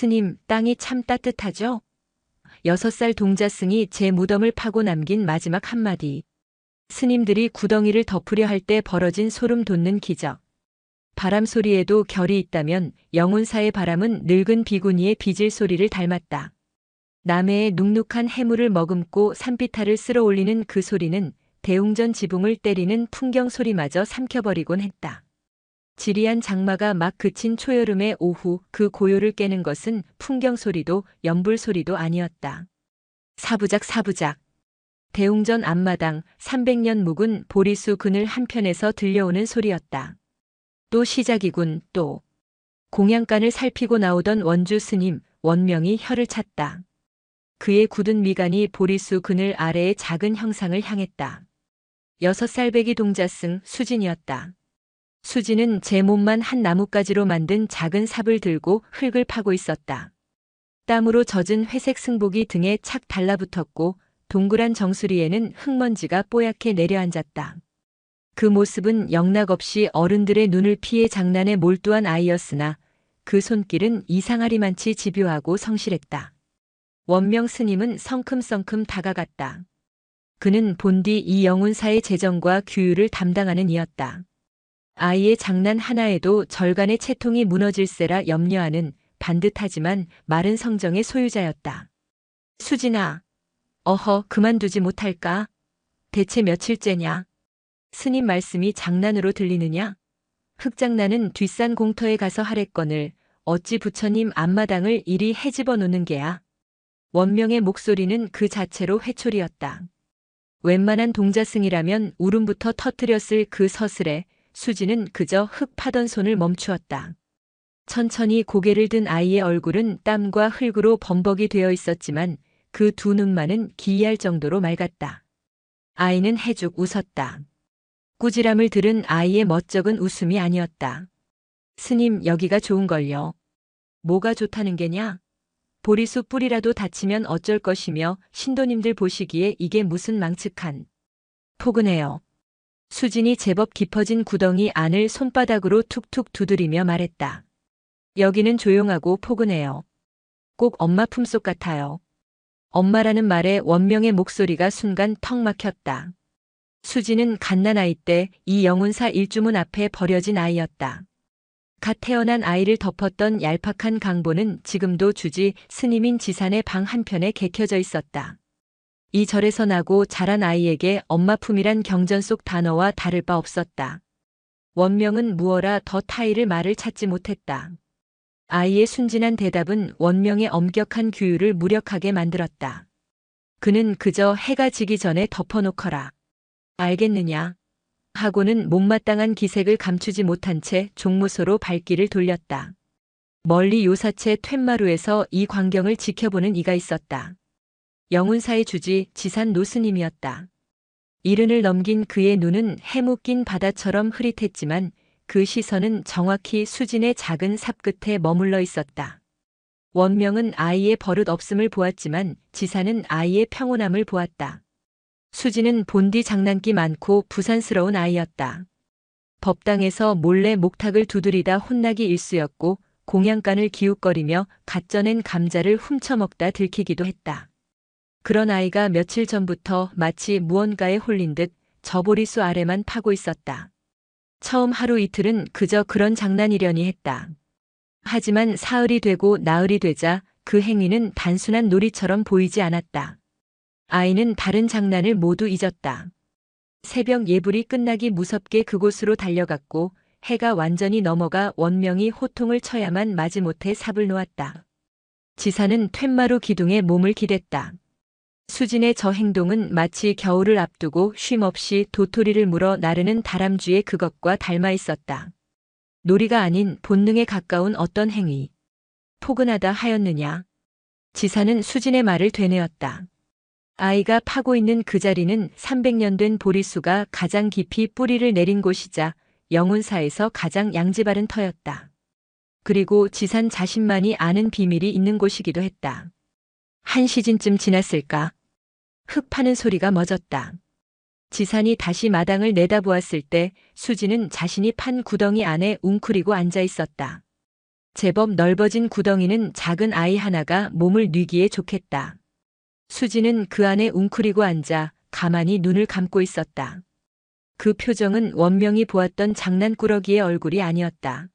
스님, 땅이 참 따뜻하죠? 6살 동자승이 제 무덤을 파고 남긴 마지막 한마디. 스님들이 구덩이를 덮으려 할 때 벌어진 소름 돋는 기적. 바람 소리에도 결이 있다면 영운사의 바람은 늙은 비구니의 빚을 소리를 닮았다. 남해의 눅눅한 해물을 머금고 산비탈을 쓸어 올리는 그 소리는 대웅전 지붕을 때리는 풍경 소리마저 삼켜버리곤 했다. 지리한 장마가 막 그친 초여름의 오후, 그 고요를 깨는 것은 풍경 소리도 연불 소리도 아니었다. 사부작 사부작. 대웅전 앞마당 300년 묵은 보리수 그늘 한편에서 들려오는 소리였다. 또 시작이군 또. 공양간을 살피고 나오던 원주 스님 원명이 혀를 찼다. 그의 굳은 미간이 보리수 그늘 아래의 작은 형상을 향했다. 6살배기 동자승 수진이었다. 수진은 제 몸만 한 나뭇가지로 만든 작은 삽을 들고 흙을 파고 있었다. 땀으로 젖은 회색 승복이 등에 착 달라붙었고 동그란 정수리에는 흙먼지가 뽀얗게 내려앉았다. 그 모습은 영락없이 어른들의 눈을 피해 장난에 몰두한 아이였으나 그 손길은 이상하리만치 집요하고 성실했다. 원명 스님은 성큼성큼 다가갔다. 그는 본디 이 영운사의 재정과 규율을 담당하는 이였다. 아이의 장난 하나에도 절간의 채통이 무너질세라 염려하는 반듯하지만 마른 성정의 소유자였다. 수진아, 어허 그만두지 못할까? 대체 며칠째냐? 스님 말씀이 장난으로 들리느냐? 흙장난은 뒷산 공터에 가서 하랬거늘 어찌 부처님 앞마당을 이리 헤집어 놓는 게야? 원명의 목소리는 그 자체로 회초리였다. 웬만한 동자승이라면 울음부터 터뜨렸을 그 서슬에 수지는 그저 흙 파던 손을 멈추었다. 천천히 고개를 든 아이의 얼굴은 땀과 흙으로 범벅이 되어 있었지만 그 두 눈만은 기이할 정도로 맑았다. 아이는 해죽 웃었다. 꾸지람을 들은 아이의 멋쩍은 웃음이 아니었다. 스님 여기가 좋은걸요. 뭐가 좋다는 게냐? 보리수 뿌리라도 다치면 어쩔 것이며 신도님들 보시기에 이게 무슨 망측한. 포근해요. 수진이 제법 깊어진 구덩이 안을 손바닥으로 툭툭 두드리며 말했다. 여기는 조용하고 포근해요. 꼭 엄마 품속 같아요. 엄마라는 말에 원명의 목소리가 순간 턱 막혔다. 수지는 갓난아이 때 이 영운사 일주문 앞에 버려진 아이였다. 갓 태어난 아이를 덮었던 얄팍한 강보는 지금도 주지 스님인 지산의 방 한편에 개켜져 있었다. 이 절에서 나고 자란 아이에게 엄마 품이란 경전 속 단어와 다를 바 없었다. 원명은 무어라 더 타이를 말을 찾지 못했다. 아이의 순진한 대답은 원명의 엄격한 규율을 무력하게 만들었다. 그는 그저 해가 지기 전에 덮어놓거라. 알겠느냐? 하고는 못마땅한 기색을 감추지 못한 채 종무소로 발길을 돌렸다. 멀리 요사체 툇마루에서 이 광경을 지켜보는 이가 있었다. 영운사의 주지 지산 노스님이었다. 이른을 넘긴 그의 눈은 해묵긴 바다처럼 흐릿했지만 그 시선은 정확히 수진의 작은 삽 끝에 머물러 있었다. 원명은 아이의 버릇 없음을 보았지만 지산은 아이의 평온함을 보았다. 수진은 본디 장난기 많고 부산스러운 아이였다. 법당에서 몰래 목탁을 두드리다 혼나기 일쑤였고 공양간을 기웃거리며 갓 쪄낸 감자를 훔쳐먹다 들키기도 했다. 그런 아이가 며칠 전부터 마치 무언가에 홀린 듯 저보리수 아래만 파고 있었다. 처음 하루 이틀은 그저 그런 장난이려니 했다. 하지만 사흘이 되고 나흘이 되자 그 행위는 단순한 놀이처럼 보이지 않았다. 아이는 다른 장난을 모두 잊었다. 새벽 예불이 끝나기 무섭게 그곳으로 달려갔고 해가 완전히 넘어가 원명이 호통을 쳐야만 마지못해 삽을 놓았다. 지사는 툇마루 기둥에 몸을 기댔다. 수진의 저 행동은 마치 겨울을 앞두고 쉼없이 도토리를 물어 나르는 다람쥐의 그것과 닮아 있었다. 놀이가 아닌 본능에 가까운 어떤 행위. 포근하다 하였느냐? 지사는 수진의 말을 되뇌었다. 아이가 파고 있는 그 자리는 300년 된 보리수가 가장 깊이 뿌리를 내린 곳이자 영운사에서 가장 양지 바른 터였다. 그리고 지산 자신만이 아는 비밀이 있는 곳이기도 했다. 한 시즌쯤 지났을까? 흙 파는 소리가 멎었다. 지산이 다시 마당을 내다보았을 때 수지는 자신이 판 구덩이 안에 웅크리고 앉아 있었다. 제법 넓어진 구덩이는 작은 아이 하나가 몸을 뉘기에 좋겠다. 수지는 그 안에 웅크리고 앉아 가만히 눈을 감고 있었다. 그 표정은 원명이 보았던 장난꾸러기의 얼굴이 아니었다.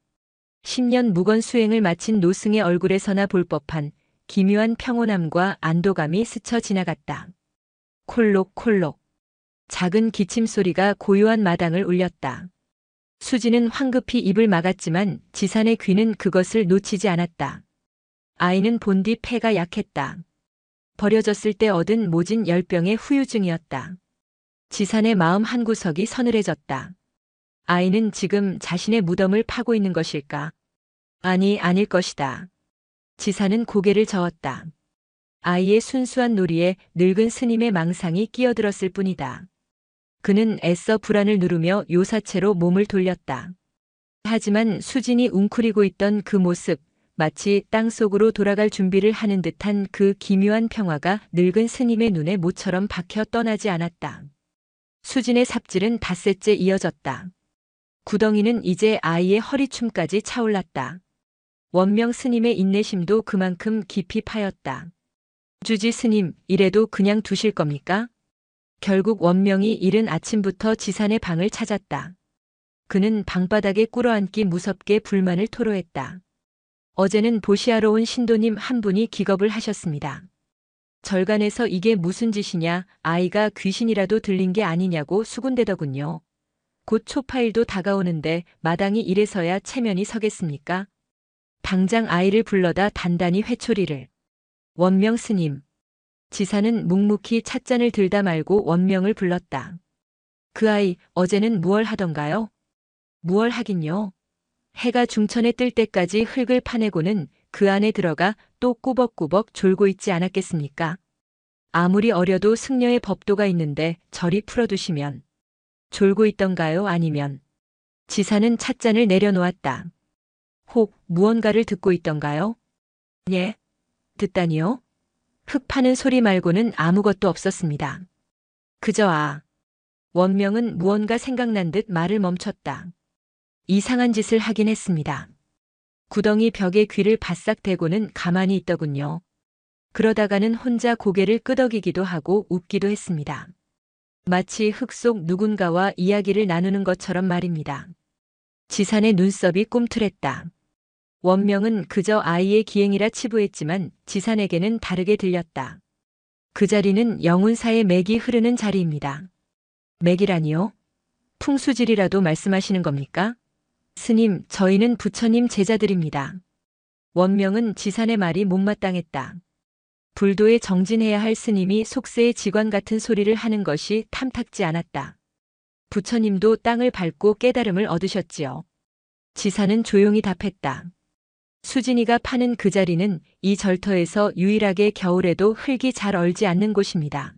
10년 묵은 수행을 마친 노승의 얼굴에서나 볼 법한 기묘한 평온함과 안도감이 스쳐 지나갔다. 콜록콜록. 작은 기침 소리가 고요한 마당을 울렸다. 수지는 황급히 입을 막았지만 지산의 귀는 그것을 놓치지 않았다. 아이는 본디 폐가 약했다. 버려졌을 때 얻은 모진 열병의 후유증이었다. 지산의 마음 한구석이 서늘해졌다. 아이는 지금 자신의 무덤을 파고 있는 것일까? 아니, 아닐 것이다. 지산은 고개를 저었다. 아이의 순수한 놀이에 늙은 스님의 망상이 끼어들었을 뿐이다. 그는 애써 불안을 누르며 요사체로 몸을 돌렸다. 하지만 수진이 웅크리고 있던 그 모습, 마치 땅속으로 돌아갈 준비를 하는 듯한 그 기묘한 평화가 늙은 스님의 눈에 모처럼 박혀 떠나지 않았다. 수진의 삽질은 닷새째 이어졌다. 구덩이는 이제 아이의 허리춤까지 차올랐다. 원명 스님의 인내심도 그만큼 깊이 파였다. 주지 스님, 이래도 그냥 두실 겁니까? 결국 원명이 이른 아침부터 지산의 방을 찾았다. 그는 방바닥에 꿇어앉기 무섭게 불만을 토로했다. 어제는 보시하러 온 신도님 한 분이 기겁을 하셨습니다. 절간에서 이게 무슨 짓이냐, 아이가 귀신이라도 들린 게 아니냐고 수군대더군요. 곧 초파일도 다가오는데 마당이 이래서야 체면이 서겠습니까? 당장 아이를 불러다 단단히 회초리를. 원명 스님. 지사는 묵묵히 찻잔을 들다 말고 원명을 불렀다. 그 아이 어제는 무얼 하던가요? 무얼 하긴요. 해가 중천에 뜰 때까지 흙을 파내고는 그 안에 들어가 또 꾸벅꾸벅 졸고 있지 않았겠습니까? 아무리 어려도 승려의 법도가 있는데 저리 풀어두시면. 졸고 있던가요? 아니면. 지사는 찻잔을 내려놓았다. 혹 무언가를 듣고 있던가요? 예. 듣다니요? 흙 파는 소리 말고는 아무것도 없었습니다. 그저 원명은 무언가 생각난 듯 말을 멈췄다. 이상한 짓을 하긴 했습니다. 구덩이 벽에 귀를 바싹 대고는 가만히 있더군요. 그러다가는 혼자 고개를 끄덕이기도 하고 웃기도 했습니다. 마치 흙 속 누군가와 이야기를 나누는 것처럼 말입니다. 지산의 눈썹이 꿈틀했다. 원명은 그저 아이의 기행이라 치부했지만 지산에게는 다르게 들렸다. 그 자리는 영운사의 맥이 흐르는 자리입니다. 맥이라니요? 풍수질이라도 말씀하시는 겁니까? 스님, 저희는 부처님 제자들입니다. 원명은 지산의 말이 못마땅했다. 불도에 정진해야 할 스님이 속세의 직관 같은 소리를 하는 것이 탐탁지 않았다. 부처님도 땅을 밟고 깨달음을 얻으셨지요. 지산은 조용히 답했다. 수진이가 파는 그 자리는 이 절터에서 유일하게 겨울에도 흙이 잘 얼지 않는 곳입니다.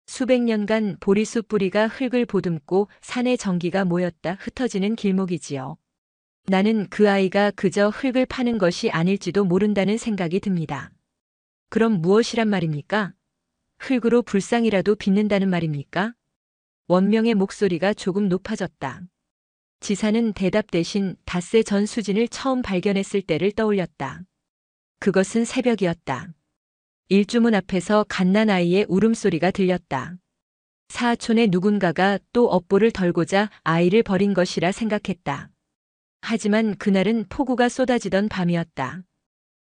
수백 년간 보리수 뿌리가 흙을 보듬고 산의 전기가 모였다 흩어지는 길목이지요. 나는 그 아이가 그저 흙을 파는 것이 아닐지도 모른다는 생각이 듭니다. 그럼 무엇이란 말입니까? 흙으로 불상이라도 빚는다는 말입니까? 원명의 목소리가 조금 높아졌다. 지사는 대답 대신 닷새 전 수진을 처음 발견했을 때를 떠올렸다. 그것은 새벽이었다. 일주문 앞에서 갓난아이의 울음소리가 들렸다. 사하촌의 누군가가 또 업보를 덜고자 아이를 버린 것이라 생각했다. 하지만 그날은 폭우가 쏟아지던 밤이었다.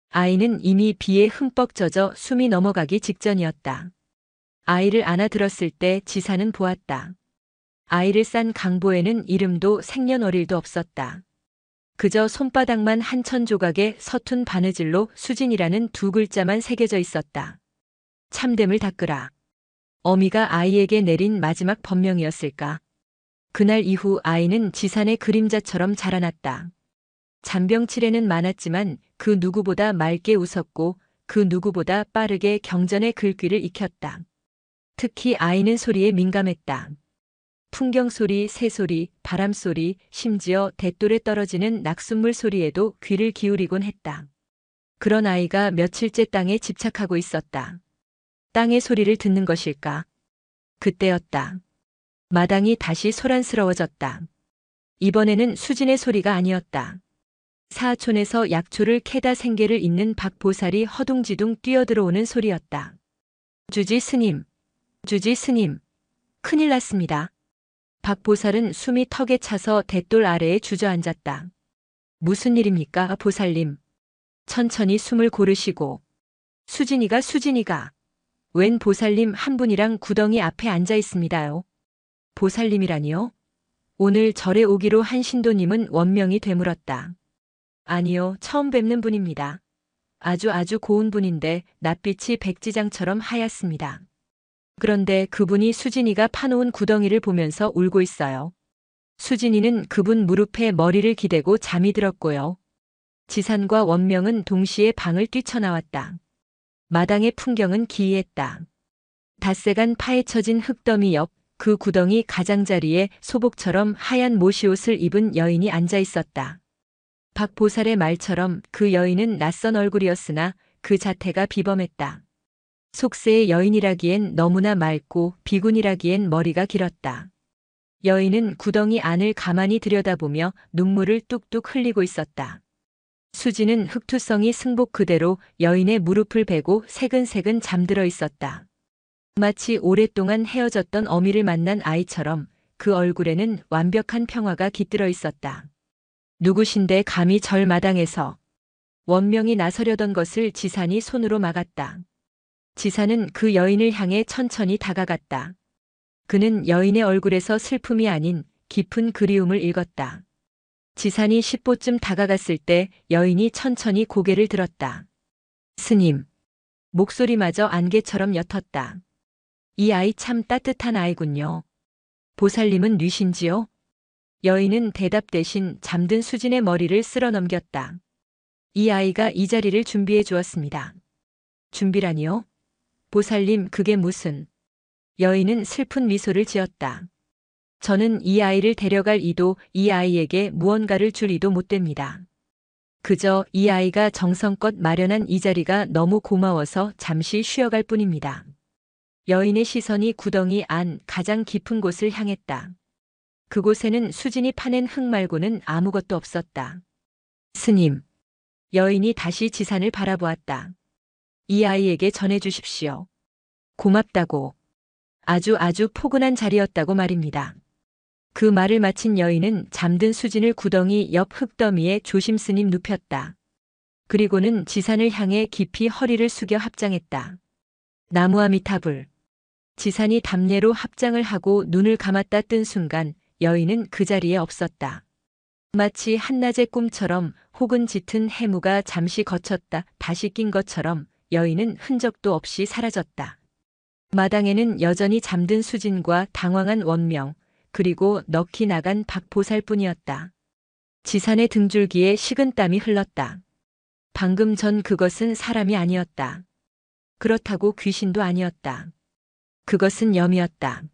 아이는 이미 비에 흠뻑 젖어 숨이 넘어가기 직전이었다. 아이를 안아들었을 때 지사는 보았다. 아이를 싼 강보에는 이름도 생년월일도 없었다. 그저 손바닥만 한 천 조각의 서툰 바느질로 수진이라는 두 글자만 새겨져 있었다. 참됨을 닦으라. 어미가 아이에게 내린 마지막 법명이었을까? 그날 이후 아이는 지산의 그림자처럼 자라났다. 잔병치레는 많았지만 그 누구보다 맑게 웃었고 그 누구보다 빠르게 경전의 글귀를 익혔다. 특히 아이는 소리에 민감했다. 풍경소리, 새소리, 바람소리, 심지어 댓돌에 떨어지는 낙숫물 소리에도 귀를 기울이곤 했다. 그런 아이가 며칠째 땅에 집착하고 있었다. 땅의 소리를 듣는 것일까? 그때였다. 마당이 다시 소란스러워졌다. 이번에는 수진의 소리가 아니었다. 사촌에서 약초를 캐다 생계를 잇는 박보살이 허둥지둥 뛰어들어오는 소리였다. 주지 스님, 주지 스님, 큰일 났습니다. 박보살은 숨이 턱에 차서 대돌 아래에 주저앉았다. 무슨 일입니까, 보살님? 천천히 숨을 고르시고. 수진이가, 웬 보살님 한 분이랑 구덩이 앞에 앉아 있습니다요. 보살님이라니요? 오늘 절에 오기로 한 신도님은 원명이 되물었다. 아니요, 처음 뵙는 분입니다. 아주 고운 분인데 낯빛이 백지장처럼 하얗습니다. 그런데 그분이 수진이가 파놓은 구덩이를 보면서 울고 있어요. 수진이는 그분 무릎에 머리를 기대고 잠이 들었고요. 지산과 원명은 동시에 방을 뛰쳐나왔다. 마당의 풍경은 기이했다. 닷새간 파헤쳐진 흙더미 옆 그 구덩이 가장자리에 소복처럼 하얀 모시옷을 입은 여인이 앉아 있었다. 박보살의 말처럼 그 여인은 낯선 얼굴이었으나 그 자태가 비범했다. 속세의 여인이라기엔 너무나 맑고 비군이라기엔 머리가 길었다. 여인은 구덩이 안을 가만히 들여다보며 눈물을 뚝뚝 흘리고 있었다. 수지는 흑투성이 승복 그대로 여인의 무릎을 베고 새근새근 잠들어 있었다. 마치 오랫동안 헤어졌던 어미를 만난 아이처럼 그 얼굴에는 완벽한 평화가 깃들어 있었다. 누구신데 감히 절 마당에서. 원명이 나서려던 것을 지산이 손으로 막았다. 지산은 그 여인을 향해 천천히 다가갔다. 그는 여인의 얼굴에서 슬픔이 아닌 깊은 그리움을 읽었다. 지산이 10보쯤 다가갔을 때 여인이 천천히 고개를 들었다. 스님. 목소리마저 안개처럼 옅었다. 이 아이 참 따뜻한 아이군요. 보살님은 뉘신지요? 여인은 대답 대신 잠든 수진의 머리를 쓸어 넘겼다. 이 아이가 이 자리를 준비해 주었습니다. 준비라니요? 보살님, 그게 무슨... 여인은 슬픈 미소를 지었다. 저는 이 아이를 데려갈 이도 이 아이에게 무언가를 줄 이도 못 됩니다. 그저 이 아이가 정성껏 마련한 이 자리가 너무 고마워서 잠시 쉬어갈 뿐입니다. 여인의 시선이 구덩이 안 가장 깊은 곳을 향했다. 그곳에는 수진이 파낸 흙 말고는 아무것도 없었다. 스님. 여인이 다시 지산을 바라보았다. 이 아이에게 전해주십시오. 고맙다고. 아주 포근한 자리였다고 말입니다. 그 말을 마친 여인은 잠든 수진을 구덩이 옆 흙더미에 조심스니 눕혔다. 그리고는 지산을 향해 깊이 허리를 숙여 합장했다. 나무아미타불. 지산이 담례로 합장을 하고 눈을 감았다 뜬 순간 여인은 그 자리에 없었다. 마치 한낮의 꿈처럼 혹은 짙은 해무가 잠시 거쳤다 다시 낀 것처럼 여인은 흔적도 없이 사라졌다. 마당에는 여전히 잠든 수진과 당황한 원명, 그리고 넋이 나간 박보살뿐이었다. 지산의 등줄기에 식은땀이 흘렀다. 방금 전 그것은 사람이 아니었다. 그렇다고 귀신도 아니었다. 그것은 염이었다.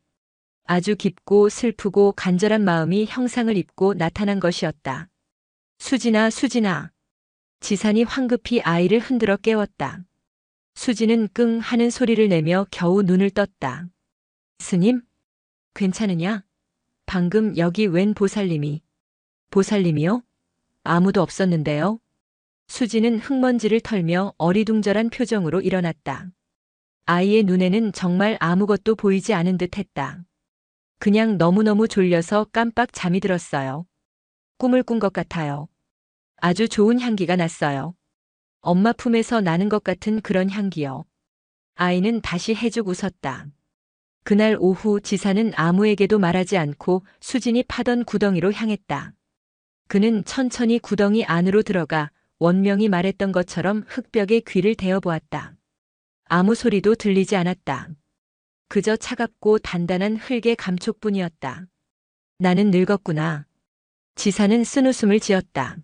아주 깊고 슬프고 간절한 마음이 형상을 입고 나타난 것이었다. 수진아, 수진아. 지산이 황급히 아이를 흔들어 깨웠다. 수진은 끙 하는 소리를 내며 겨우 눈을 떴다. 스님? 괜찮으냐? 방금 여기 웬 보살님이? 보살님이요? 아무도 없었는데요. 수진은 흙먼지를 털며 어리둥절한 표정으로 일어났다. 아이의 눈에는 정말 아무것도 보이지 않은 듯 했다. 그냥 너무너무 졸려서 깜빡 잠이 들었어요. 꿈을 꾼 것 같아요. 아주 좋은 향기가 났어요. 엄마 품에서 나는 것 같은 그런 향기요. 아이는 다시 해죽 웃었다. 그날 오후 지사는 아무에게도 말하지 않고 수진이 파던 구덩이로 향했다. 그는 천천히 구덩이 안으로 들어가 원명이 말했던 것처럼 흙벽에 귀를 대어보았다. 아무 소리도 들리지 않았다. 그저 차갑고 단단한 흙의 감촉뿐이었다. 나는 늙었구나. 지사는 쓴웃음을 지었다.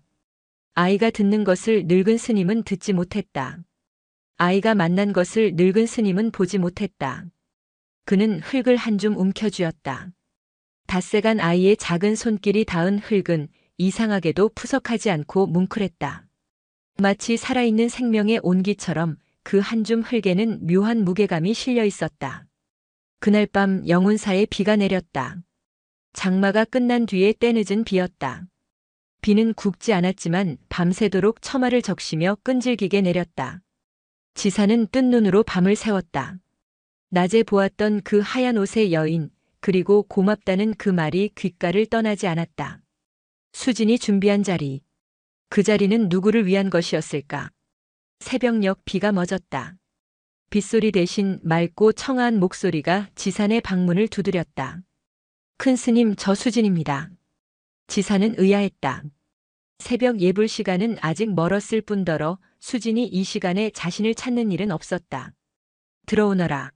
아이가 듣는 것을 늙은 스님은 듣지 못했다. 아이가 만난 것을 늙은 스님은 보지 못했다. 그는 흙을 한 줌 움켜쥐었다. 닷새간 아이의 작은 손길이 닿은 흙은 이상하게도 푸석하지 않고 뭉클했다. 마치 살아있는 생명의 온기처럼 그 한 줌 흙에는 묘한 무게감이 실려 있었다. 그날 밤 영운사에 비가 내렸다. 장마가 끝난 뒤에 때늦은 비였다. 비는 굵지 않았지만 밤새도록 처마를 적시며 끈질기게 내렸다. 지사는 뜬 눈으로 밤을 새웠다. 낮에 보았던 그 하얀 옷의 여인, 그리고 고맙다는 그 말이 귓가를 떠나지 않았다. 수진이 준비한 자리. 그 자리는 누구를 위한 것이었을까? 새벽녘 비가 멎었다. 빗소리 대신 맑고 청아한 목소리가 지산의 방문을 두드렸다. 큰 스님, 저 수진입니다. 지사는 의아했다. 새벽 예불 시간은 아직 멀었을 뿐더러 수진이 이 시간에 자신을 찾는 일은 없었다. 들어오너라.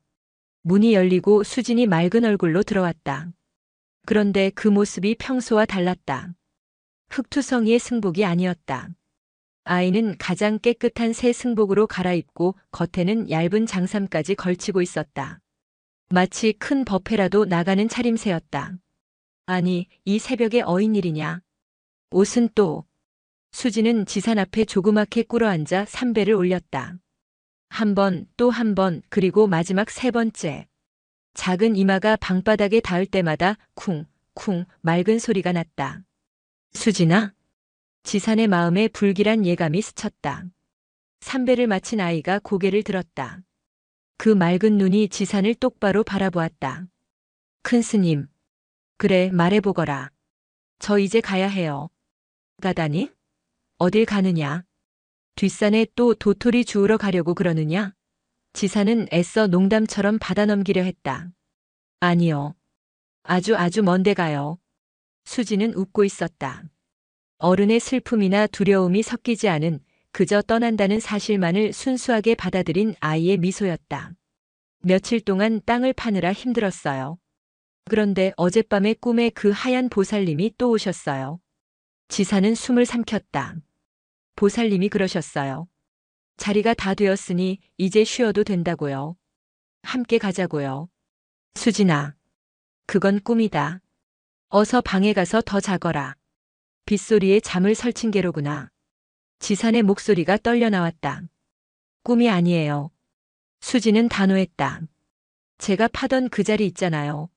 문이 열리고 수진이 맑은 얼굴로 들어왔다. 그런데 그 모습이 평소와 달랐다. 흑투성이의 승복이 아니었다. 아이는 가장 깨끗한 새 승복으로 갈아입고 겉에는 얇은 장삼까지 걸치고 있었다. 마치 큰 법회라도 나가는 차림새였다. 아니, 이 새벽에 어인일이냐? 옷은 또. 수지는 지산 앞에 조그맣게 꿇어앉아 삼배를 올렸다. 한 번, 또 한 번, 그리고 마지막 세 번째. 작은 이마가 방바닥에 닿을 때마다 쿵, 쿵 맑은 소리가 났다. 수진아? 지산의 마음에 불길한 예감이 스쳤다. 삼배를 마친 아이가 고개를 들었다. 그 맑은 눈이 지산을 똑바로 바라보았다. 큰 스님. 그래, 말해보거라. 저 이제 가야 해요. 가다니? 어딜 가느냐? 뒷산에 또 도토리 주우러 가려고 그러느냐? 지사는 애써 농담처럼 받아넘기려 했다. 아니요. 아주 먼데 가요. 수지는 웃고 있었다. 어른의 슬픔이나 두려움이 섞이지 않은 그저 떠난다는 사실만을 순수하게 받아들인 아이의 미소였다. 며칠 동안 땅을 파느라 힘들었어요. 그런데 어젯밤에 꿈에 그 하얀 보살님이 또 오셨어요. 지사는 숨을 삼켰다. 보살님이 그러셨어요. 자리가 다 되었으니 이제 쉬어도 된다고요. 함께 가자고요. 수진아. 그건 꿈이다. 어서 방에 가서 더 자거라. 빗소리에 잠을 설친 게로구나. 지산의 목소리가 떨려 나왔다. 꿈이 아니에요. 수지는 단호했다. 제가 파던 그 자리 있잖아요.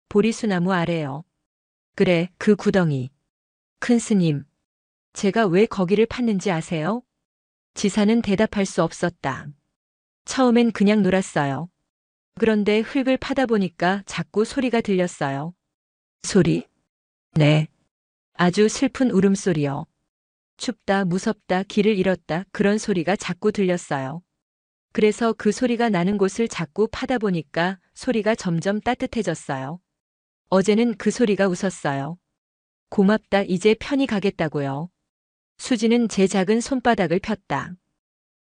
보리수나무 아래요. 그래, 그 구덩이. 큰 스님. 제가 왜 거기를 팠는지 아세요? 지사는 대답할 수 없었다. 처음엔 그냥 놀았어요. 그런데 흙을 파다 보니까 자꾸 소리가 들렸어요. 소리? 네. 아주 슬픈 울음소리요. 춥다, 무섭다, 길을 잃었다 그런 소리가 자꾸 들렸어요. 그래서 그 소리가 나는 곳을 자꾸 파다 보니까 소리가 점점 따뜻해졌어요. 어제는 그 소리가 웃었어요. 고맙다, 이제 편히 가겠다고요. 수지는 제 작은 손바닥을 폈다.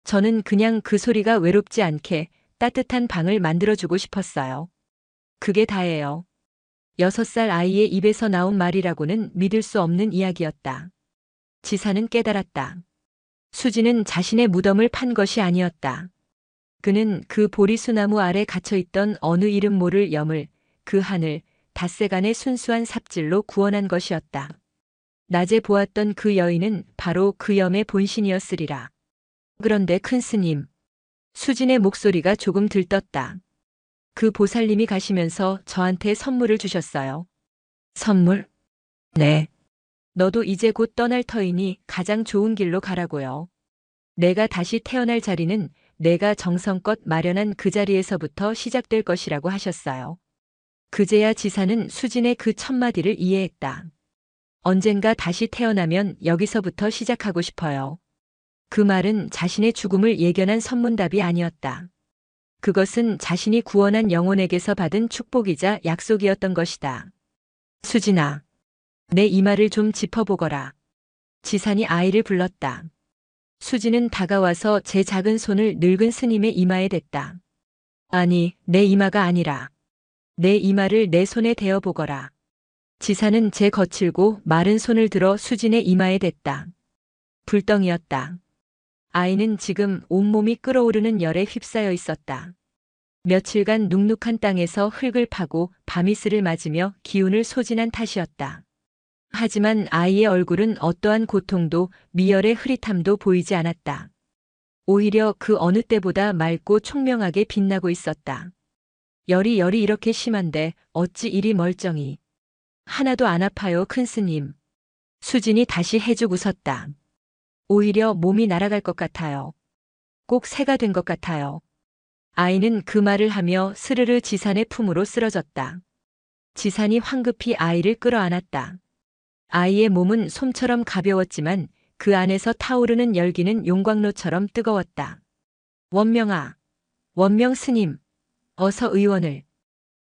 저는 그냥 그 소리가 외롭지 않게 따뜻한 방을 만들어주고 싶었어요. 그게 다예요. 6살 아이의 입에서 나온 말이라고는 믿을 수 없는 이야기였다. 지사는 깨달았다. 수지는 자신의 무덤을 판 것이 아니었다. 그는 그 보리수나무 아래 갇혀있던 어느 이름 모를 염을 그 하늘, 닷새간의 순수한 삽질로 구원한 것이었다. 낮에 보았던 그 여인은 바로 그 염의 본신이었으리라. 그런데 큰 스님. 수진의 목소리가 조금 들떴다. 그 보살님이 가시면서 저한테 선물을 주셨어요. 선물? 네. 너도 이제 곧 떠날 터이니 가장 좋은 길로 가라고요. 내가 다시 태어날 자리는 내가 정성껏 마련한 그 자리에서부터 시작될 것이라고 하셨어요. 그제야 지사는 수진의 그 첫마디를 이해했다. 언젠가 다시 태어나면 여기서부터 시작하고 싶어요. 그 말은 자신의 죽음을 예견한 선문답이 아니었다. 그것은 자신이 구원한 영혼에게서 받은 축복이자 약속이었던 것이다. 수진아, 내 이마를 좀 짚어보거라. 지산이 아이를 불렀다. 수진은 다가와서 제 작은 손을 늙은 스님의 이마에 댔다. 아니, 내 이마가 아니라 내 이마를 내 손에 대어보거라. 지사는 제 거칠고 마른 손을 들어 수진의 이마에 댔다. 불덩이였다. 아이는 지금 온몸이 끓어오르는 열에 휩싸여 있었다. 며칠간 눅눅한 땅에서 흙을 파고 밤이슬을 맞으며 기운을 소진한 탓이었다. 하지만 아이의 얼굴은 어떠한 고통도 미열의 흐릿함도 보이지 않았다. 오히려 그 어느 때보다 맑고 총명하게 빛나고 있었다. 열이 이렇게 심한데 어찌 이리 멀쩡히. 하나도 안 아파요, 큰 스님. 수진이 다시 해죽 웃었다. 오히려 몸이 날아갈 것 같아요. 꼭 새가 된 것 같아요. 아이는 그 말을 하며 스르르 지산의 품으로 쓰러졌다. 지산이 황급히 아이를 끌어안았다. 아이의 몸은 솜처럼 가벼웠지만 그 안에서 타오르는 열기는 용광로처럼 뜨거웠다. 원명아, 원명 스님, 어서 의원을.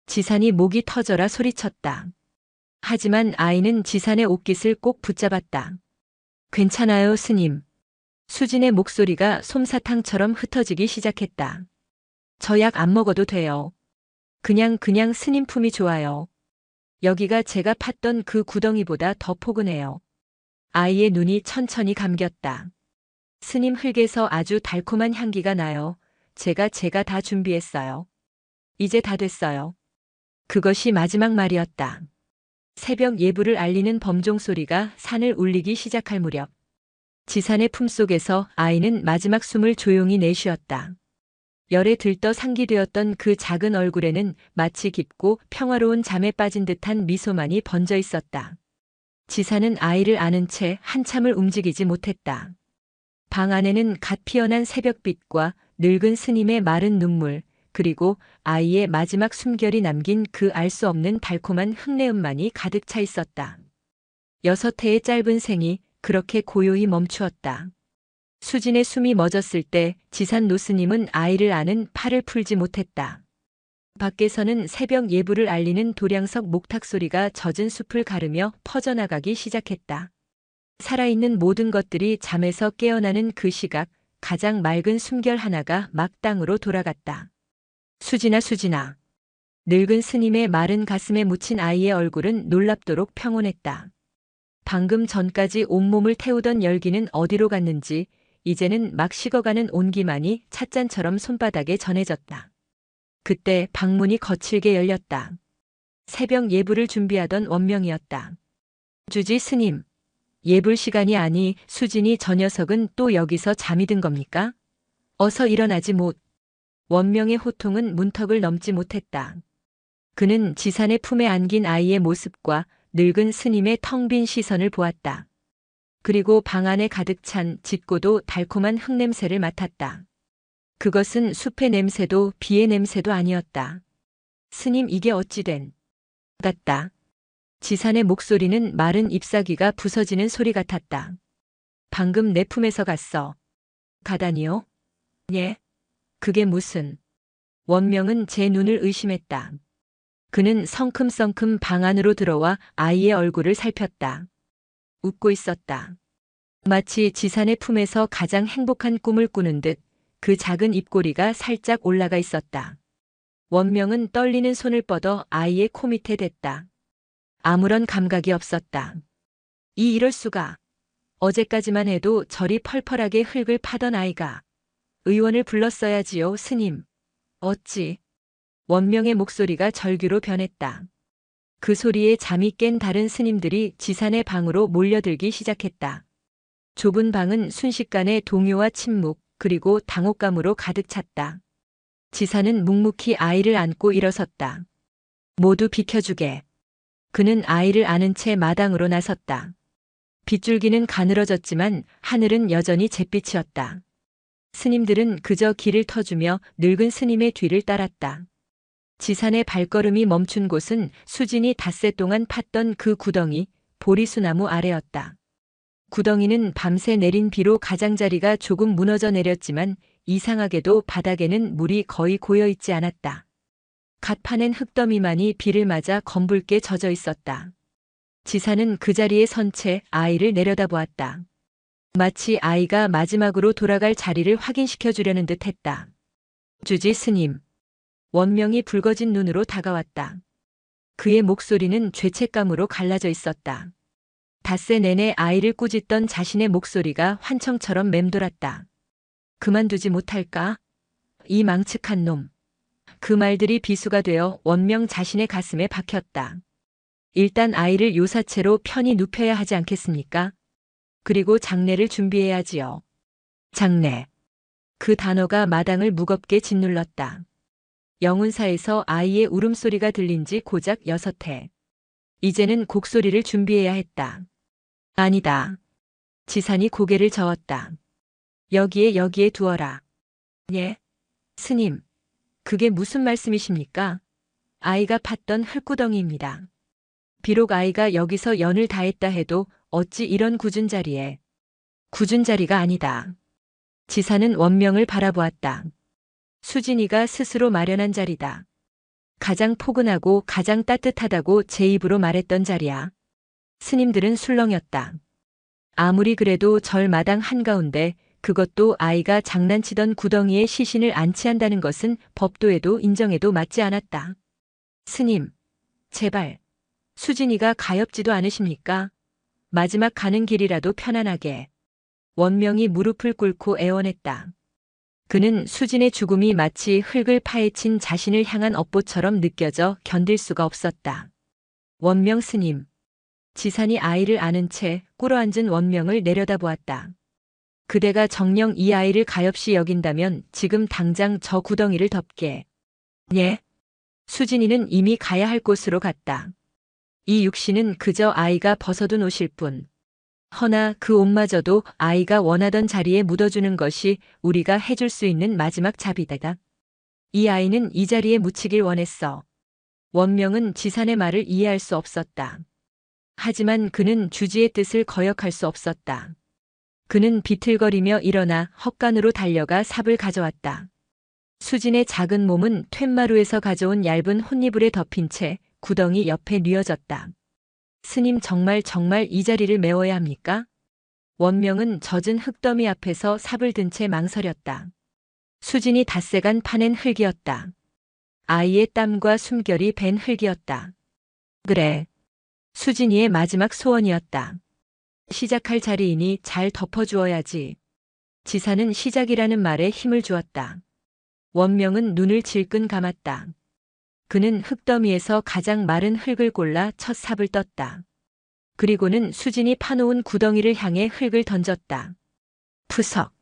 지산이 목이 터져라 소리쳤다. 하지만 아이는 지산의 옷깃을 꼭 붙잡았다. 괜찮아요, 스님. 수진의 목소리가 솜사탕처럼 흩어지기 시작했다. 저 약 안 먹어도 돼요. 그냥 스님 품이 좋아요. 여기가 제가 팠던 그 구덩이보다 더 포근해요. 아이의 눈이 천천히 감겼다. 스님 흙에서 아주 달콤한 향기가 나요. 제가 다 준비했어요. 이제 다 됐어요. 그것이 마지막 말이었다. 새벽 예불을 알리는 범종 소리가 산을 울리기 시작할 무렵 지산의 품속에서 아이는 마지막 숨을 조용히 내쉬었다. 열에 들떠 상기되었던 그 작은 얼굴에는 마치 깊고 평화로운 잠에 빠진 듯한 미소만이 번져 있었다. 지산은 아이를 안은 채 한참을 움직이지 못했다. 방 안에는 갓 피어난 새벽빛과 늙은 스님의 마른 눈물, 그리고 아이의 마지막 숨결이 남긴 그 알 수 없는 달콤한 흙내음만이 가득 차 있었다. 6해의 짧은 생이 그렇게 고요히 멈추었다. 수진의 숨이 멎었을 때 지산 노스님은 아이를 안은 팔을 풀지 못했다. 밖에서는 새벽 예불을 알리는 도량석 목탁 소리가 젖은 숲을 가르며 퍼져나가기 시작했다. 살아있는 모든 것들이 잠에서 깨어나는 그 시각, 가장 맑은 숨결 하나가 막 땅으로 돌아갔다. 수진아, 수진아. 늙은 스님의 마른 가슴에 묻힌 아이의 얼굴은 놀랍도록 평온했다. 방금 전까지 온몸을 태우던 열기는 어디로 갔는지 이제는 막 식어가는 온기만이 찻잔처럼 손바닥에 전해졌다. 그때 방문이 거칠게 열렸다. 새벽 예불을 준비하던 원명이었다. 주지 스님, 예불 시간이 아니 수진이 저 녀석은 또 여기서 잠이 든 겁니까? 어서 일어나지 못. 원명의 호통은 문턱을 넘지 못했다. 그는 지산의 품에 안긴 아이의 모습과 늙은 스님의 텅 빈 시선을 보았다. 그리고 방 안에 가득 찬 짙고도 달콤한 흙냄새를 맡았다. 그것은 숲의 냄새도 비의 냄새도 아니었다. 스님, 이게 어찌 된 같다. 지산의 목소리는 마른 잎사귀가 부서지는 소리 같았다. 방금 내 품에서 갔어. 가다니요? 예. 그게 무슨. 원명은 제 눈을 의심했다. 그는 성큼성큼 방 안으로 들어와 아이의 얼굴을 살폈다. 웃고 있었다. 마치 지산의 품에서 가장 행복한 꿈을 꾸는 듯 그 작은 입꼬리가 살짝 올라가 있었다. 원명은 떨리는 손을 뻗어 아이의 코 밑에 댔다. 아무런 감각이 없었다. 이럴 수가. 어제까지만 해도 저리 펄펄하게 흙을 파던 아이가. 의원을 불렀어야지요, 스님. 어찌. 원명의 목소리가 절규로 변했다. 그 소리에 잠이 깬 다른 스님들이 지산의 방으로 몰려들기 시작했다. 좁은 방은 순식간에 동요와 침묵, 그리고 당혹감으로 가득 찼다. 지산은 묵묵히 아이를 안고 일어섰다. 모두 비켜주게. 그는 아이를 안은 채 마당으로 나섰다. 빗줄기는 가늘어졌지만 하늘은 여전히 잿빛이었다. 스님들은 그저 길을 터주며 늙은 스님의 뒤를 따랐다. 지산의 발걸음이 멈춘 곳은 수진이 닷새 동안 팠던 그 구덩이, 보리수나무 아래였다. 구덩이는 밤새 내린 비로 가장자리가 조금 무너져 내렸지만 이상하게도 바닥에는 물이 거의 고여있지 않았다. 갓 파낸 흙더미만이 비를 맞아 검붉게 젖어 있었다. 지산은 그 자리에 선 채 아이를 내려다보았다. 마치 아이가 마지막으로 돌아갈 자리를 확인시켜 주려는 듯 했다. 주지 스님. 원명이 붉어진 눈으로 다가왔다. 그의 목소리는 죄책감으로 갈라져 있었다. 닷새 내내 아이를 꾸짖던 자신의 목소리가 환청처럼 맴돌았다. 그만두지 못할까? 이 망측한 놈. 그 말들이 비수가 되어 원명 자신의 가슴에 박혔다. 일단 아이를 요사체로 편히 눕혀야 하지 않겠습니까? 그리고 장례를 준비해야지요. 장례. 그 단어가 마당을 무겁게 짓눌렀다. 영운사에서 아이의 울음소리가 들린 지 고작 6해. 이제는 곡소리를 준비해야 했다. 아니다. 지산이 고개를 저었다. 여기에 두어라. 예? 스님, 그게 무슨 말씀이십니까? 아이가 팠던 흙구덩이입니다. 비록 아이가 여기서 연을 다했다 해도 어찌 이런 굳은 자리에. 굳은 자리가 아니다. 지사는 원명을 바라보았다. 수진이가 스스로 마련한 자리다. 가장 포근하고 가장 따뜻하다고 제 입으로 말했던 자리야. 스님들은 술렁였다. 아무리 그래도 절 마당 한가운데 그것도 아이가 장난치던 구덩이에 시신을 안치한다는 것은 법도에도 인정해도 맞지 않았다. 스님, 제발, 수진이가 가엾지도 않으십니까? 마지막 가는 길이라도 편안하게. 원명이 무릎을 꿇고 애원했다. 그는 수진의 죽음이 마치 흙을 파헤친 자신을 향한 업보처럼 느껴져 견딜 수가 없었다. 원명 스님. 지산이 아이를 안은 채 꿇어앉은 원명을 내려다보았다. 그대가 정녕 이 아이를 가엾이 여긴다면 지금 당장 저 구덩이를 덮게. 예? 수진이는 이미 가야 할 곳으로 갔다. 이 육신은 그저 아이가 벗어둔 옷일 뿐. 허나 그 옷마저도 아이가 원하던 자리에 묻어주는 것이 우리가 해줄 수 있는 마지막 자비다. 이 아이는 이 자리에 묻히길 원했어. 원명은 지산의 말을 이해할 수 없었다. 하지만 그는 주지의 뜻을 거역할 수 없었다. 그는 비틀거리며 일어나 헛간으로 달려가 삽을 가져왔다. 수진의 작은 몸은 툇마루에서 가져온 얇은 혼이불에 덮인 채 구덩이 옆에 뉘어졌다. 스님 정말 이 자리를 메워야 합니까? 원명은 젖은 흙더미 앞에서 삽을 든 채 망설였다. 수진이 닷새간 파낸 흙이었다. 아이의 땀과 숨결이 밴 흙이었다. 그래. 수진이의 마지막 소원이었다. 시작할 자리이니 잘 덮어주어야지. 지사는 시작이라는 말에 힘을 주었다. 원명은 눈을 질끈 감았다. 그는 흙더미에서 가장 마른 흙을 골라 첫 삽을 떴다. 그리고는 수진이 파놓은 구덩이를 향해 흙을 던졌다. 푸석.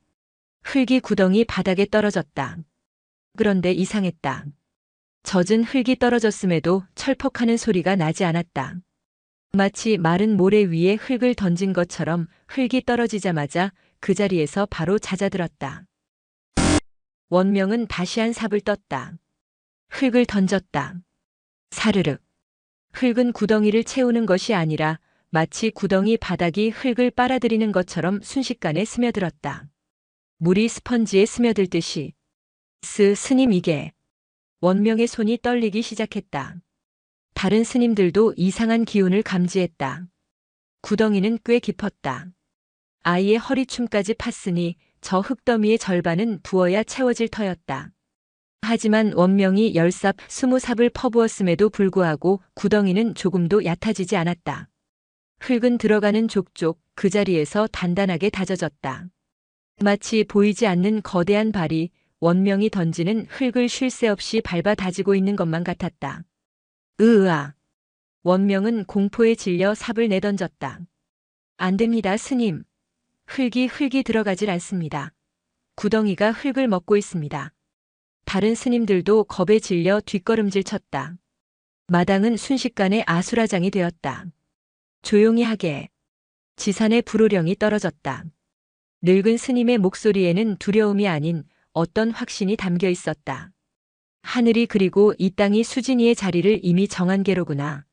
흙이 구덩이 바닥에 떨어졌다. 그런데 이상했다. 젖은 흙이 떨어졌음에도 철퍽하는 소리가 나지 않았다. 마치 마른 모래 위에 흙을 던진 것처럼 흙이 떨어지자마자 그 자리에서 바로 잦아들었다. 원명은 다시 한 삽을 떴다. 흙을 던졌다. 사르륵. 흙은 구덩이를 채우는 것이 아니라 마치 구덩이 바닥이 흙을 빨아들이는 것처럼 순식간에 스며들었다. 물이 스펀지에 스며들듯이. 스님 이게. 원명의 손이 떨리기 시작했다. 다른 스님들도 이상한 기운을 감지했다. 구덩이는 꽤 깊었다. 아이의 허리춤까지 팠으니 저 흙더미의 절반은 부어야 채워질 터였다. 하지만 원명이 10삽, 20삽을 퍼부었음에도 불구하고 구덩이는 조금도 얕아지지 않았다. 흙은 들어가는 족족 그 자리에서 단단하게 다져졌다. 마치 보이지 않는 거대한 발이 원명이 던지는 흙을 쉴 새 없이 밟아 다지고 있는 것만 같았다. 으아. 원명은 공포에 질려 삽을 내던졌다. 안 됩니다, 스님. 흙이 들어가질 않습니다. 구덩이가 흙을 먹고 있습니다. 다른 스님들도 겁에 질려 뒷걸음질 쳤다. 마당은 순식간에 아수라장이 되었다. 조용히 하게. 지산의 불호령이 떨어졌다. 늙은 스님의 목소리에는 두려움이 아닌 어떤 확신이 담겨 있었다. 하늘이 그리고 이 땅이 수진이의 자리를 이미 정한 게로구나.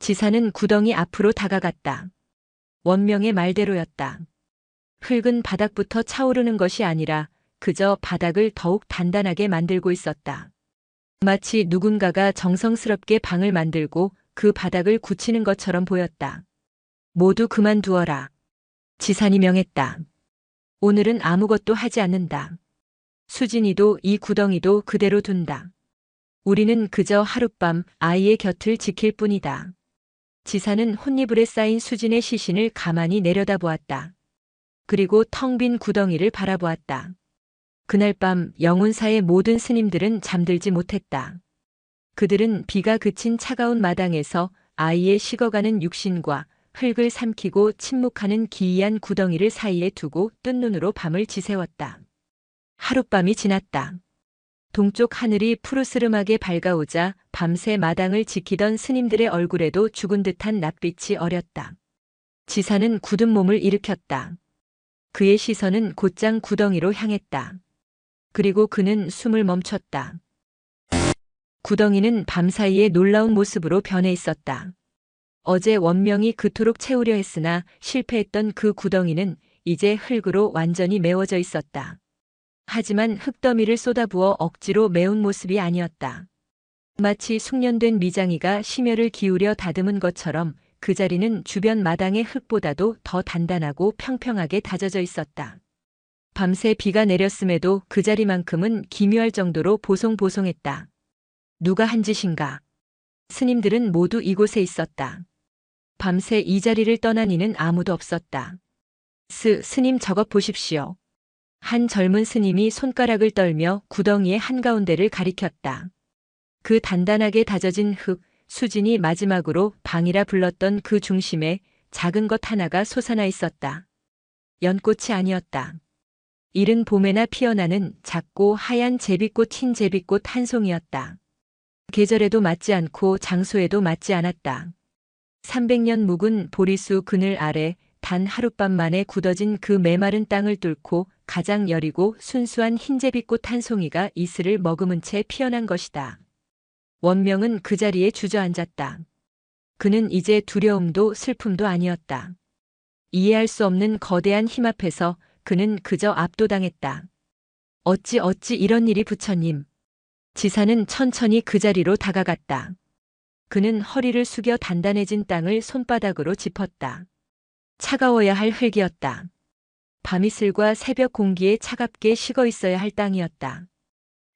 지사는 구덩이 앞으로 다가갔다. 원명의 말대로였다. 흙은 바닥부터 차오르는 것이 아니라 그저 바닥을 더욱 단단하게 만들고 있었다. 마치 누군가가 정성스럽게 방을 만들고 그 바닥을 굳히는 것처럼 보였다. 모두 그만두어라. 지산이 명했다. 오늘은 아무것도 하지 않는다. 수진이도 이 구덩이도 그대로 둔다. 우리는 그저 하룻밤 아이의 곁을 지킬 뿐이다. 지사는 혼이불에 쌓인 수진의 시신을 가만히 내려다보았다. 그리고 텅 빈 구덩이를 바라보았다. 그날 밤 영운사의 모든 스님들은 잠들지 못했다. 그들은 비가 그친 차가운 마당에서 아이의 식어가는 육신과 흙을 삼키고 침묵하는 기이한 구덩이를 사이에 두고 뜬 눈으로 밤을 지새웠다. 하룻밤이 지났다. 동쪽 하늘이 푸르스름하게 밝아오자 밤새 마당을 지키던 스님들의 얼굴에도 죽은 듯한 낯빛이 어렸다. 지사는 굳은 몸을 일으켰다. 그의 시선은 곧장 구덩이로 향했다. 그리고 그는 숨을 멈췄다. 구덩이는 밤사이에 놀라운 모습으로 변해 있었다. 어제 원명이 그토록 채우려 했으나 실패했던 그 구덩이는 이제 흙으로 완전히 메워져 있었다. 하지만 흙더미를 쏟아부어 억지로 메운 모습이 아니었다. 마치 숙련된 미장이가 심혈을 기울여 다듬은 것처럼 그 자리는 주변 마당의 흙보다도 더 단단하고 평평하게 다져져 있었다. 밤새 비가 내렸음에도 그 자리만큼은 기묘할 정도로 보송보송했다. 누가 한 짓인가? 스님들은 모두 이곳에 있었다. 밤새 이 자리를 떠난 이는 아무도 없었다. 스님 저것 보십시오. 한 젊은 스님이 손가락을 떨며 구덩이의 한가운데를 가리켰다. 그 단단하게 다져진 흙, 수진이 마지막으로 방이라 불렀던 그 중심에 작은 것 하나가 솟아나 있었다. 연꽃이 아니었다. 이른 봄에나 피어나는 작고 하얀 제비꽃, 흰 제비꽃 한 송이였다. 계절에도 맞지 않고 장소에도 맞지 않았다. 300년 묵은 보리수 그늘 아래 단 하룻밤 만에 굳어진 그 메마른 땅을 뚫고 가장 여리고 순수한 흰제비꽃 한 송이가 이슬을 머금은 채 피어난 것이다. 원명은 그 자리에 주저앉았다. 그는 이제 두려움도 슬픔도 아니었다. 이해할 수 없는 거대한 힘 앞에서 그는 그저 압도당했다. 어찌 이런 일이 부처님. 지사는 천천히 그 자리로 다가갔다. 그는 허리를 숙여 단단해진 땅을 손바닥으로 짚었다. 차가워야 할 흙이었다. 밤이슬과 새벽 공기에 차갑게 식어 있어야 할 땅이었다.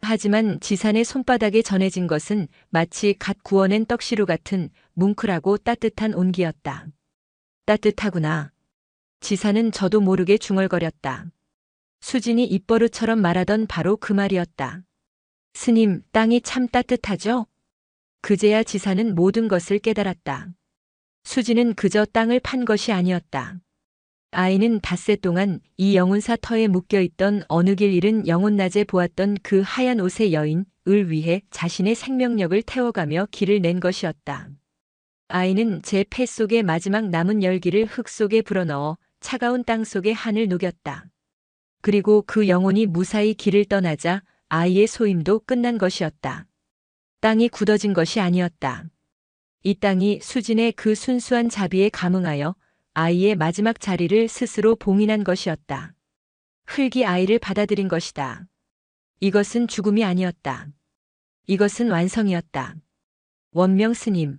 하지만 지산의 손바닥에 전해진 것은 마치 갓 구워낸 떡시루 같은 뭉클하고 따뜻한 온기였다. 따뜻하구나. 지산은 저도 모르게 중얼거렸다. 수진이 입버릇처럼 말하던 바로 그 말이었다. 스님, 땅이 참 따뜻하죠? 그제야 지사는 모든 것을 깨달았다. 수진은 그저 땅을 판 것이 아니었다. 아이는 닷새 동안 이 영혼사 터에 묶여있던 어느 길 잃은 영혼낮에 보았던 그 하얀 옷의 여인을 위해 자신의 생명력을 태워가며 길을 낸 것이었다. 아이는 제 폐 속의 마지막 남은 열기를 흙 속에 불어넣어 차가운 땅 속의 한을 녹였다. 그리고 그 영혼이 무사히 길을 떠나자 아이의 소임도 끝난 것이었다. 땅이 굳어진 것이 아니었다. 이 땅이 수진의 그 순수한 자비에 감응하여 아이의 마지막 자리를 스스로 봉인한 것이었다. 흙이 아이를 받아들인 것이다. 이것은 죽음이 아니었다. 이것은 완성이었다. 원명 스님.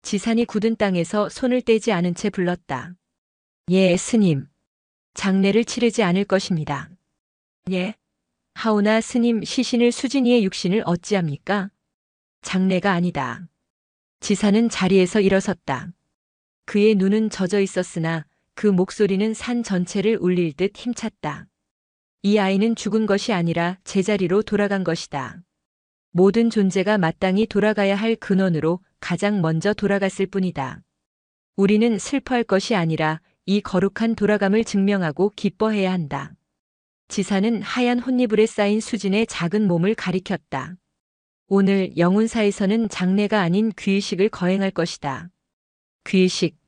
지산이 굳은 땅에서 손을 떼지 않은 채 불렀다. 예, 스님. 장례를 치르지 않을 것입니다. 예. 하오나 스님, 시신을 수진이의 육신을 어찌합니까? 장례가 아니다. 지사는 자리에서 일어섰다. 그의 눈은 젖어 있었으나 그 목소리는 산 전체를 울릴 듯 힘찼다. 이 아이는 죽은 것이 아니라 제자리로 돌아간 것이다. 모든 존재가 마땅히 돌아가야 할 근원으로 가장 먼저 돌아갔을 뿐이다. 우리는 슬퍼할 것이 아니라 이 거룩한 돌아감을 증명하고 기뻐해야 한다. 지사는 하얀 혼이불에 쌓인 수진의 작은 몸을 가리켰다. 오늘 영혼사에서는 장례가 아닌 귀의식을 거행할 것이다. 귀의식.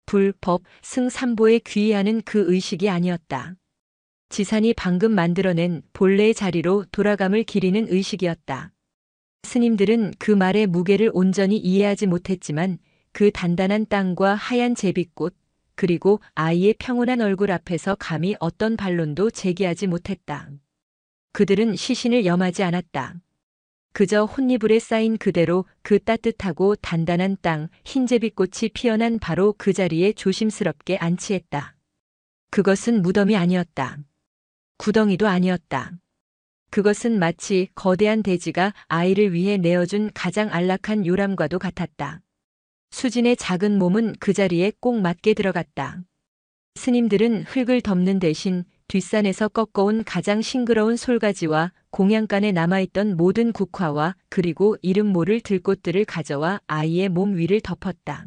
불, 법, 승 삼보에 귀의하는 그 의식이 아니었다. 지산이 방금 만들어낸 본래의 자리로 돌아감을 기리는 의식이었다. 스님들은 그 말의 무게를 온전히 이해하지 못했지만 그 단단한 땅과 하얀 제비꽃, 그리고 아이의 평온한 얼굴 앞에서 감히 어떤 반론도 제기하지 못했다. 그들은 시신을 염하지 않았다. 그저 혼이불에 쌓인 그대로 그 따뜻하고 단단한 땅, 흰제비꽃이 피어난 바로 그 자리에 조심스럽게 안치했다. 그것은 무덤이 아니었다. 구덩이도 아니었다. 그것은 마치 거대한 대지가 아이를 위해 내어준 가장 안락한 요람과도 같았다. 수진의 작은 몸은 그 자리에 꼭 맞게 들어갔다. 스님들은 흙을 덮는 대신 뒷산에서 꺾어온 가장 싱그러운 솔가지와 공양간에 남아있던 모든 국화와 그리고 이름 모를 들꽃들을 가져와 아이의 몸 위를 덮었다.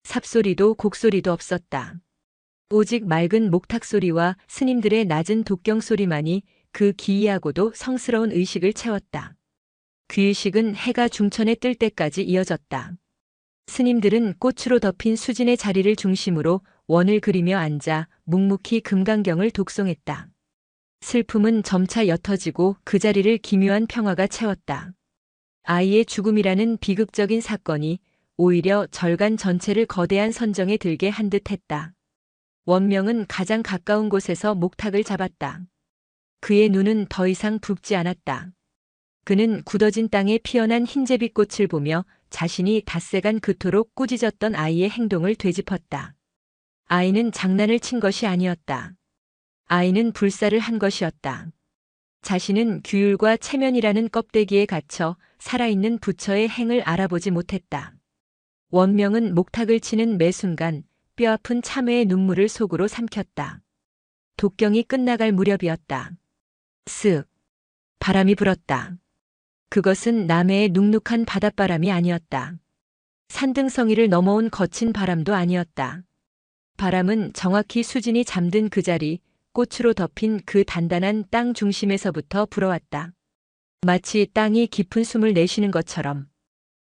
삽소리도 곡소리도 없었다. 오직 맑은 목탁 소리와 스님들의 낮은 독경 소리만이 그 기이하고도 성스러운 의식을 채웠다. 귀의식은 해가 중천에 뜰 때까지 이어졌다. 스님들은 꽃으로 덮인 수진의 자리를 중심으로 원을 그리며 앉아 묵묵히 금강경을 독송했다. 슬픔은 점차 옅어지고 그 자리를 기묘한 평화가 채웠다. 아이의 죽음이라는 비극적인 사건이 오히려 절간 전체를 거대한 선정에 들게 한 듯했다. 원명은 가장 가까운 곳에서 목탁을 잡았다. 그의 눈은 더 이상 붉지 않았다. 그는 굳어진 땅에 피어난 흰제비 꽃을 보며 자신이 닷새간 그토록 꾸짖었던 아이의 행동을 되짚었다. 아이는 장난을 친 것이 아니었다. 아이는 불사를 한 것이었다. 자신은 규율과 체면이라는 껍데기에 갇혀 살아있는 부처의 행을 알아보지 못했다. 원명은 목탁을 치는 매 순간 뼈아픈 참회의 눈물을 속으로 삼켰다. 독경이 끝나갈 무렵이었다. 쓱. 바람이 불었다. 그것은 남해의 눅눅한 바닷바람이 아니었다. 산등성이를 넘어온 거친 바람도 아니었다. 바람은 정확히 수진이 잠든 그 자리, 꽃으로 덮인 그 단단한 땅 중심에서부터 불어왔다. 마치 땅이 깊은 숨을 내쉬는 것처럼.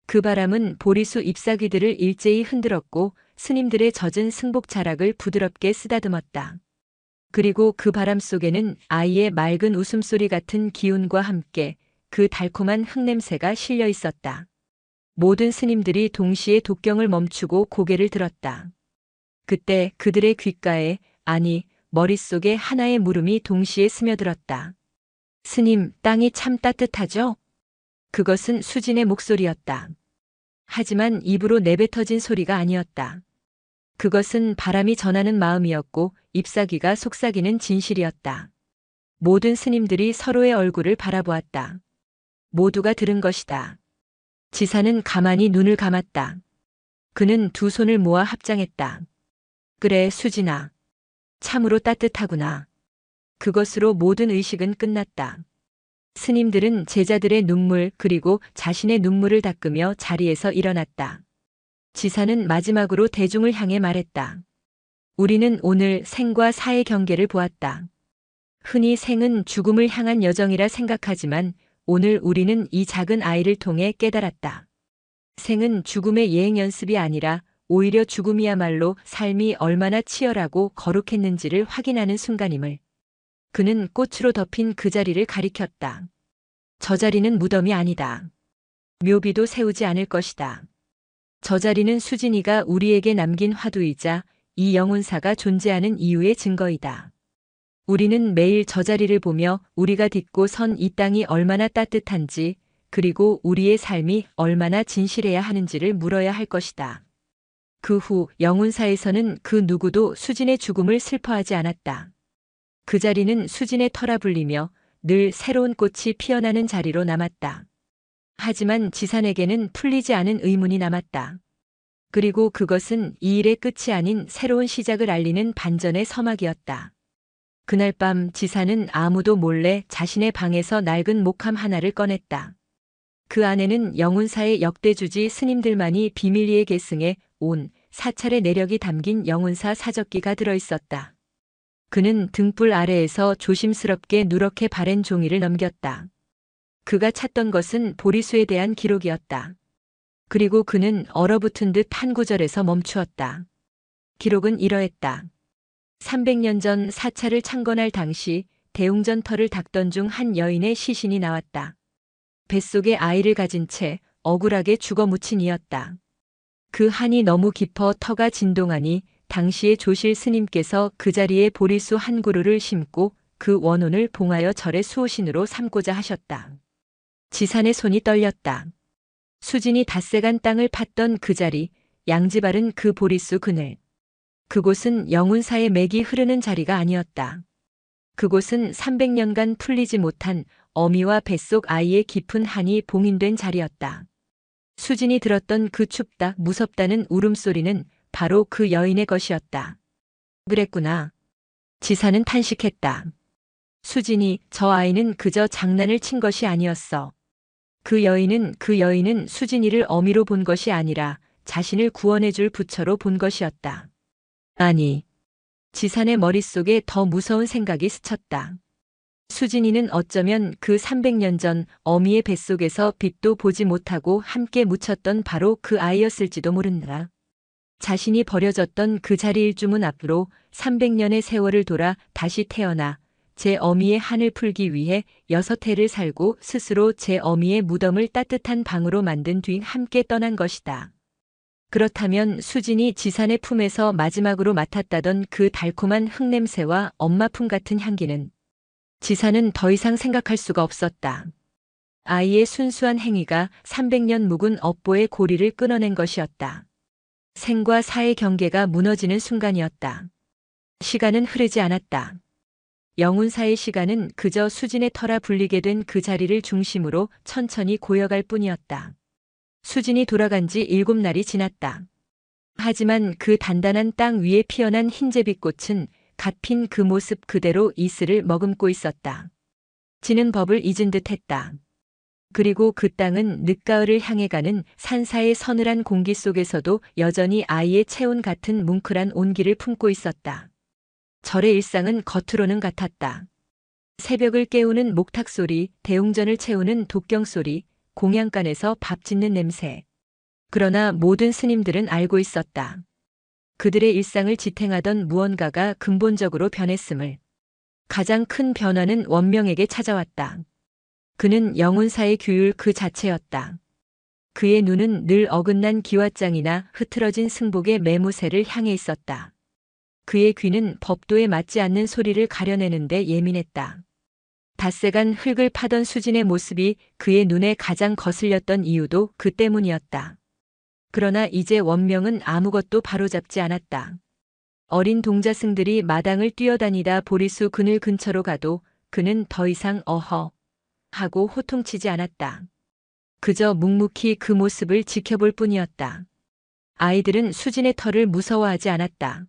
그 바람은 보리수 잎사귀들을 일제히 흔들었고 스님들의 젖은 승복 자락을 부드럽게 쓰다듬었다. 그리고 그 바람 속에는 아이의 맑은 웃음소리 같은 기운과 함께 그 달콤한 흙냄새가 실려 있었다. 모든 스님들이 동시에 독경을 멈추고 고개를 들었다. 그때 그들의 귓가에, 아니 머릿속에 하나의 물음이 동시에 스며들었다. 스님, 땅이 참 따뜻하죠? 그것은 수진의 목소리였다. 하지만 입으로 내뱉어진 소리가 아니었다. 그것은 바람이 전하는 마음이었고 잎사귀가 속삭이는 진실이었다. 모든 스님들이 서로의 얼굴을 바라보았다. 모두가 들은 것이다. 지사는 가만히 눈을 감았다. 그는 두 손을 모아 합장했다. 그래, 수진아. 참으로 따뜻하구나. 그것으로 모든 의식은 끝났다. 스님들은 제자들의 눈물 그리고 자신의 눈물을 닦으며 자리에서 일어났다. 지사는 마지막으로 대중을 향해 말했다. 우리는 오늘 생과 사의 경계를 보았다. 흔히 생은 죽음을 향한 여정이라 생각하지만 오늘 우리는 이 작은 아이를 통해 깨달았다. 생은 죽음의 예행 연습이 아니라 오히려 죽음이야말로 삶이 얼마나 치열하고 거룩했는지를 확인하는 순간임을. 그는 꽃으로 덮인 그 자리를 가리켰다. 저 자리는 무덤이 아니다. 묘비도 세우지 않을 것이다. 저 자리는 수진이가 우리에게 남긴 화두이자 이 영혼사가 존재하는 이유의 증거이다. 우리는 매일 저 자리를 보며 우리가 딛고 선 이 땅이 얼마나 따뜻한지 그리고 우리의 삶이 얼마나 진실해야 하는지를 물어야 할 것이다. 그 후 영혼사에서는 그 누구도 수진의 죽음을 슬퍼하지 않았다. 그 자리는 수진의 터라 불리며 늘 새로운 꽃이 피어나는 자리로 남았다. 하지만 지산에게는 풀리지 않은 의문이 남았다. 그리고 그것은 이 일의 끝이 아닌 새로운 시작을 알리는 반전의 서막이었다. 그날 밤 지사는 아무도 몰래 자신의 방에서 낡은 목함 하나를 꺼냈다. 그 안에는 영혼사의 역대주지 스님들만이 비밀리에 계승해 온 사찰의 내력이 담긴 영혼사 사적기가 들어있었다. 그는 등불 아래에서 조심스럽게 누렇게 바랜 종이를 넘겼다. 그가 찾던 것은 보리수에 대한 기록이었다. 그리고 그는 얼어붙은 듯 한 구절에서 멈추었다. 기록은 이러했다. 300년 전 사찰을 창건할 당시 대웅전터를 닦던 중 한 여인의 시신이 나왔다. 뱃속에 아이를 가진 채 억울하게 죽어 묻힌 이였다. 그 한이 너무 깊어 터가 진동하니 당시의 조실 스님께서 그 자리에 보리수 한 그루를 심고 그 원혼을 봉하여 절의 수호신으로 삼고자 하셨다. 지산의 손이 떨렸다. 수진이 닷새간 땅을 팠던 그 자리, 양지바른 그 보리수 그늘. 그곳은 영혼사의 맥이 흐르는 자리가 아니었다. 그곳은 300년간 풀리지 못한 어미와 뱃속 아이의 깊은 한이 봉인된 자리였다. 수진이 들었던 그 춥다 무섭다는 울음소리는 바로 그 여인의 것이었다. 그랬구나. 지사는 탄식했다. 수진이, 저 아이는 그저 장난을 친 것이 아니었어. 그 여인은 수진이를 어미로 본 것이 아니라 자신을 구원해줄 부처로 본 것이었다. 아니, 지산의 머릿속에 더 무서운 생각이 스쳤다. 수진이는 어쩌면 그 300년 전 어미의 뱃속에서 빛도 보지 못하고 함께 묻혔던 바로 그 아이였을지도 모른다. 자신이 버려졌던 그 자리일 주문 앞으로 300년의 세월을 돌아 다시 태어나 제 어미의 한을 풀기 위해 6해를 살고 스스로 제 어미의 무덤을 따뜻한 방으로 만든 뒤 함께 떠난 것이다. 그렇다면 수진이 지산의 품에서 마지막으로 맡았다던 그 달콤한 흙냄새와 엄마 품 같은 향기는 지산은 더 이상 생각할 수가 없었다. 아이의 순수한 행위가 300년 묵은 업보의 고리를 끊어낸 것이었다. 생과 사의 경계가 무너지는 순간이었다. 시간은 흐르지 않았다. 영운사의 시간은 그저 수진의 터라 불리게 된 그 자리를 중심으로 천천히 고여갈 뿐이었다. 수진이 돌아간 지 7날이 지났다. 하지만 그 단단한 땅 위에 피어난 흰제비꽃은 갓 핀 그 모습 그대로 이슬을 머금고 있었다. 지는 법을 잊은 듯 했다. 그리고 그 땅은 늦가을을 향해 가는 산사의 서늘한 공기 속에서도 여전히 아이의 체온 같은 뭉클한 온기를 품고 있었다. 절의 일상은 겉으로는 같았다. 새벽을 깨우는 목탁 소리, 대웅전을 채우는 독경 소리, 공양간에서 밥 짓는 냄새. 그러나 모든 스님들은 알고 있었다. 그들의 일상을 지탱하던 무언가가 근본적으로 변했음을. 가장 큰 변화는 원명에게 찾아왔다. 그는 영운사의 규율 그 자체였다. 그의 눈은 늘 어긋난 기왓장이나 흐트러진 승복의 매무새를 향해 있었다. 그의 귀는 법도에 맞지 않는 소리를 가려내는데 예민했다. 닷새간 흙을 파던 수진의 모습이 그의 눈에 가장 거슬렸던 이유도 그 때문이었다. 그러나 이제 원명은 아무것도 바로잡지 않았다. 어린 동자승들이 마당을 뛰어다니다 보리수 그늘 근처로 가도 그는 더 이상 어허 하고 호통치지 않았다. 그저 묵묵히 그 모습을 지켜볼 뿐이었다. 아이들은 수진의 터를 무서워하지 않았다.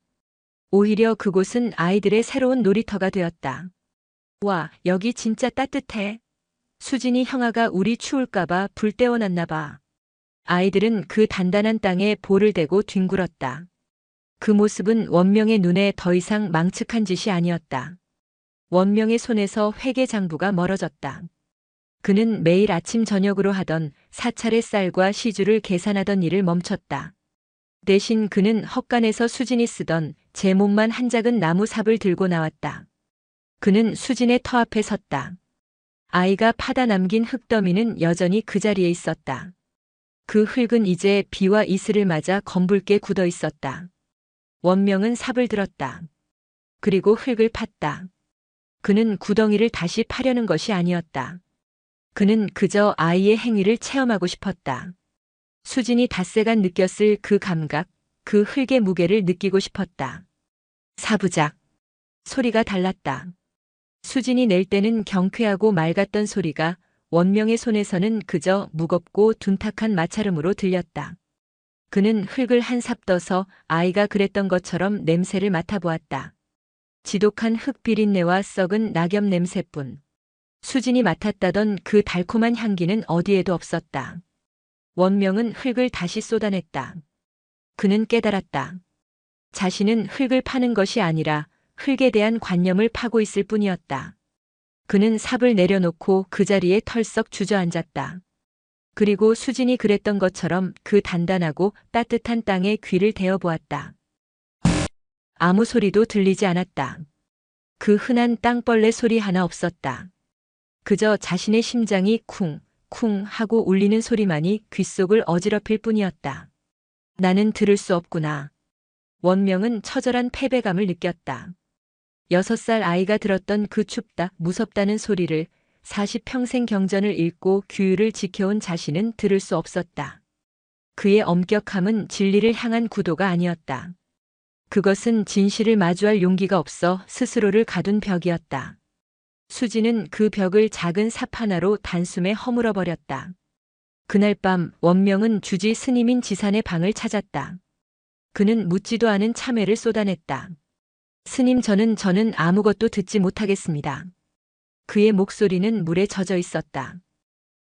오히려 그곳은 아이들의 새로운 놀이터가 되었다. 와, 여기 진짜 따뜻해. 수진이 형아가 우리 추울까봐 불 때워놨나 봐. 아이들은 그 단단한 땅에 볼을 대고 뒹굴었다. 그 모습은 원명의 눈에 더 이상 망측한 짓이 아니었다. 원명의 손에서 회계장부가 멀어졌다. 그는 매일 아침 저녁으로 하던 사찰의 쌀과 시주를 계산하던 일을 멈췄다. 대신 그는 헛간에서 수진이 쓰던 제 몸만 한 작은 나무 삽을 들고 나왔다. 그는 수진의 터 앞에 섰다. 아이가 파다 남긴 흙더미는 여전히 그 자리에 있었다. 그 흙은 이제 비와 이슬을 맞아 검붉게 굳어 있었다. 원명은 삽을 들었다. 그리고 흙을 팠다. 그는 구덩이를 다시 파려는 것이 아니었다. 그는 그저 아이의 행위를 체험하고 싶었다. 수진이 닷새간 느꼈을 그 감각, 그 흙의 무게를 느끼고 싶었다. 사부작. 소리가 달랐다. 수진이 낼 때는 경쾌하고 맑았던 소리가 원명의 손에서는 그저 무겁고 둔탁한 마찰음으로 들렸다. 그는 흙을 한 삽 떠서 아이가 그랬던 것처럼 냄새를 맡아보았다. 지독한 흙 비린내와 썩은 낙엽 냄새뿐. 수진이 맡았다던 그 달콤한 향기는 어디에도 없었다. 원명은 흙을 다시 쏟아냈다. 그는 깨달았다. 자신은 흙을 파는 것이 아니라 흙에 대한 관념을 파고 있을 뿐이었다. 그는 삽을 내려놓고 그 자리에 털썩 주저앉았다. 그리고 수진이 그랬던 것처럼 그 단단하고 따뜻한 땅에 귀를 대어보았다. 아무 소리도 들리지 않았다. 그 흔한 땅벌레 소리 하나 없었다. 그저 자신의 심장이 쿵, 쿵 하고 울리는 소리만이 귓속을 어지럽힐 뿐이었다. 나는 들을 수 없구나. 원명은 처절한 패배감을 느꼈다. 6살 아이가 들었던 그 춥다, 무섭다는 소리를 40평생 경전을 읽고 규율을 지켜온 자신은 들을 수 없었다. 그의 엄격함은 진리를 향한 구도가 아니었다. 그것은 진실을 마주할 용기가 없어 스스로를 가둔 벽이었다. 수지는 그 벽을 작은 삽 하나로 단숨에 허물어 버렸다. 그날 밤 원명은 주지 스님인 지산의 방을 찾았다. 그는 묻지도 않은 참회를 쏟아냈다. 스님, 저는 아무것도 듣지 못하겠습니다. 그의 목소리는 물에 젖어 있었다.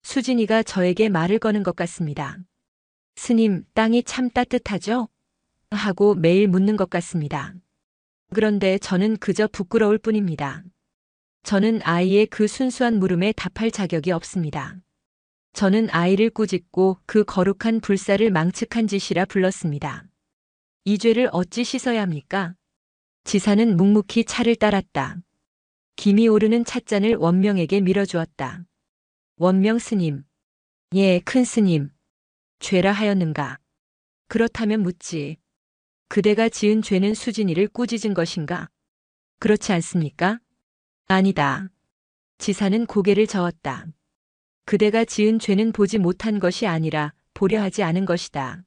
수진이가 저에게 말을 거는 것 같습니다. 스님, 땅이 참 따뜻하죠? 하고 매일 묻는 것 같습니다. 그런데 저는 그저 부끄러울 뿐입니다. 저는 아이의 그 순수한 물음에 답할 자격이 없습니다. 저는 아이를 꾸짖고 그 거룩한 불사를 망측한 짓이라 불렀습니다. 이 죄를 어찌 씻어야 합니까? 지사는 묵묵히 차를 따랐다. 김이 오르는 찻잔을 원명에게 밀어주었다. 원명 스님. 예, 큰 스님. 죄라 하였는가? 그렇다면 묻지. 그대가 지은 죄는 수진이를 꾸짖은 것인가? 그렇지 않습니까? 아니다. 지사는 고개를 저었다. 그대가 지은 죄는 보지 못한 것이 아니라 보려 하지 않은 것이다.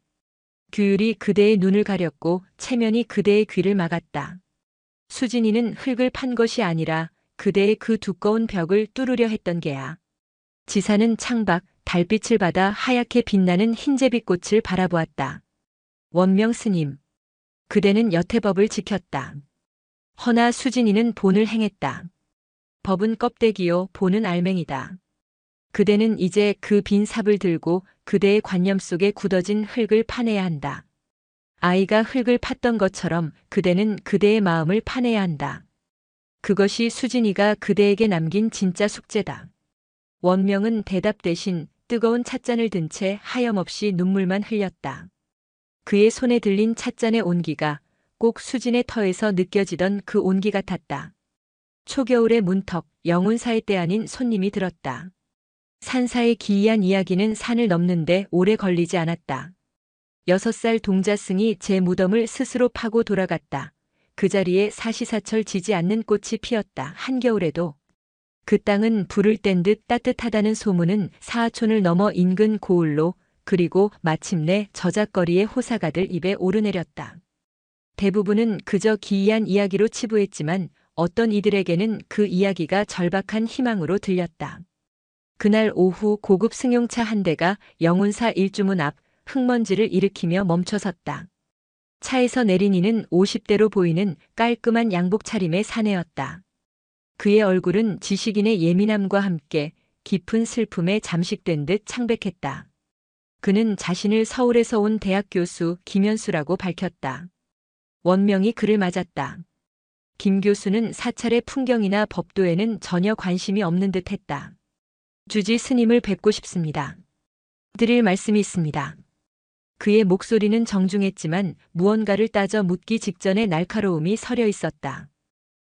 규율이 그대의 눈을 가렸고 체면이 그대의 귀를 막았다. 수진이는 흙을 판 것이 아니라 그대의 그 두꺼운 벽을 뚫으려 했던 게야. 지사는 창밖 달빛을 받아 하얗게 빛나는 흰제비꽃을 바라보았다. 원명 스님. 그대는 여태 법을 지켰다. 허나 수진이는 본을 행했다. 법은 껍데기요, 본은 알맹이다. 그대는 이제 그 빈 삽을 들고 그대의 관념 속에 굳어진 흙을 파내야 한다. 아이가 흙을 팠던 것처럼 그대는 그대의 마음을 파내야 한다. 그것이 수진이가 그대에게 남긴 진짜 숙제다. 원명은 대답 대신 뜨거운 찻잔을 든 채 하염없이 눈물만 흘렸다. 그의 손에 들린 찻잔의 온기가 꼭 수진의 터에서 느껴지던 그 온기 같았다. 초겨울의 문턱, 영운사의 때 아닌 손님이 들었다. 산사의 기이한 이야기는 산을 넘는데 오래 걸리지 않았다. 6살 동자승이 제 무덤을 스스로 파고 돌아갔다. 그 자리에 사시사철 지지 않는 꽃이 피었다. 한겨울에도. 그 땅은 불을 뗀 듯 따뜻하다는 소문은 사하촌을 넘어 인근 고을로, 그리고 마침내 저작거리의 호사가들 입에 오르내렸다. 대부분은 그저 기이한 이야기로 치부했지만 어떤 이들에게는 그 이야기가 절박한 희망으로 들렸다. 그날 오후 고급 승용차 한 대가 영운사 일주문 앞 흙먼지를 일으키며 멈춰섰다. 차에서 내린 이는 50대로 보이는 깔끔한 양복 차림의 사내였다. 그의 얼굴은 지식인의 예민함과 함께 깊은 슬픔에 잠식된 듯 창백했다. 그는 자신을 서울에서 온 대학 교수 김현수라고 밝혔다. 원명이 그를 맞았다. 김 교수는 사찰의 풍경이나 법도에는 전혀 관심이 없는 듯 했다. 주지 스님을 뵙고 싶습니다. 드릴 말씀이 있습니다. 그의 목소리는 정중했지만 무언가를 따져 묻기 직전에 날카로움이 서려 있었다.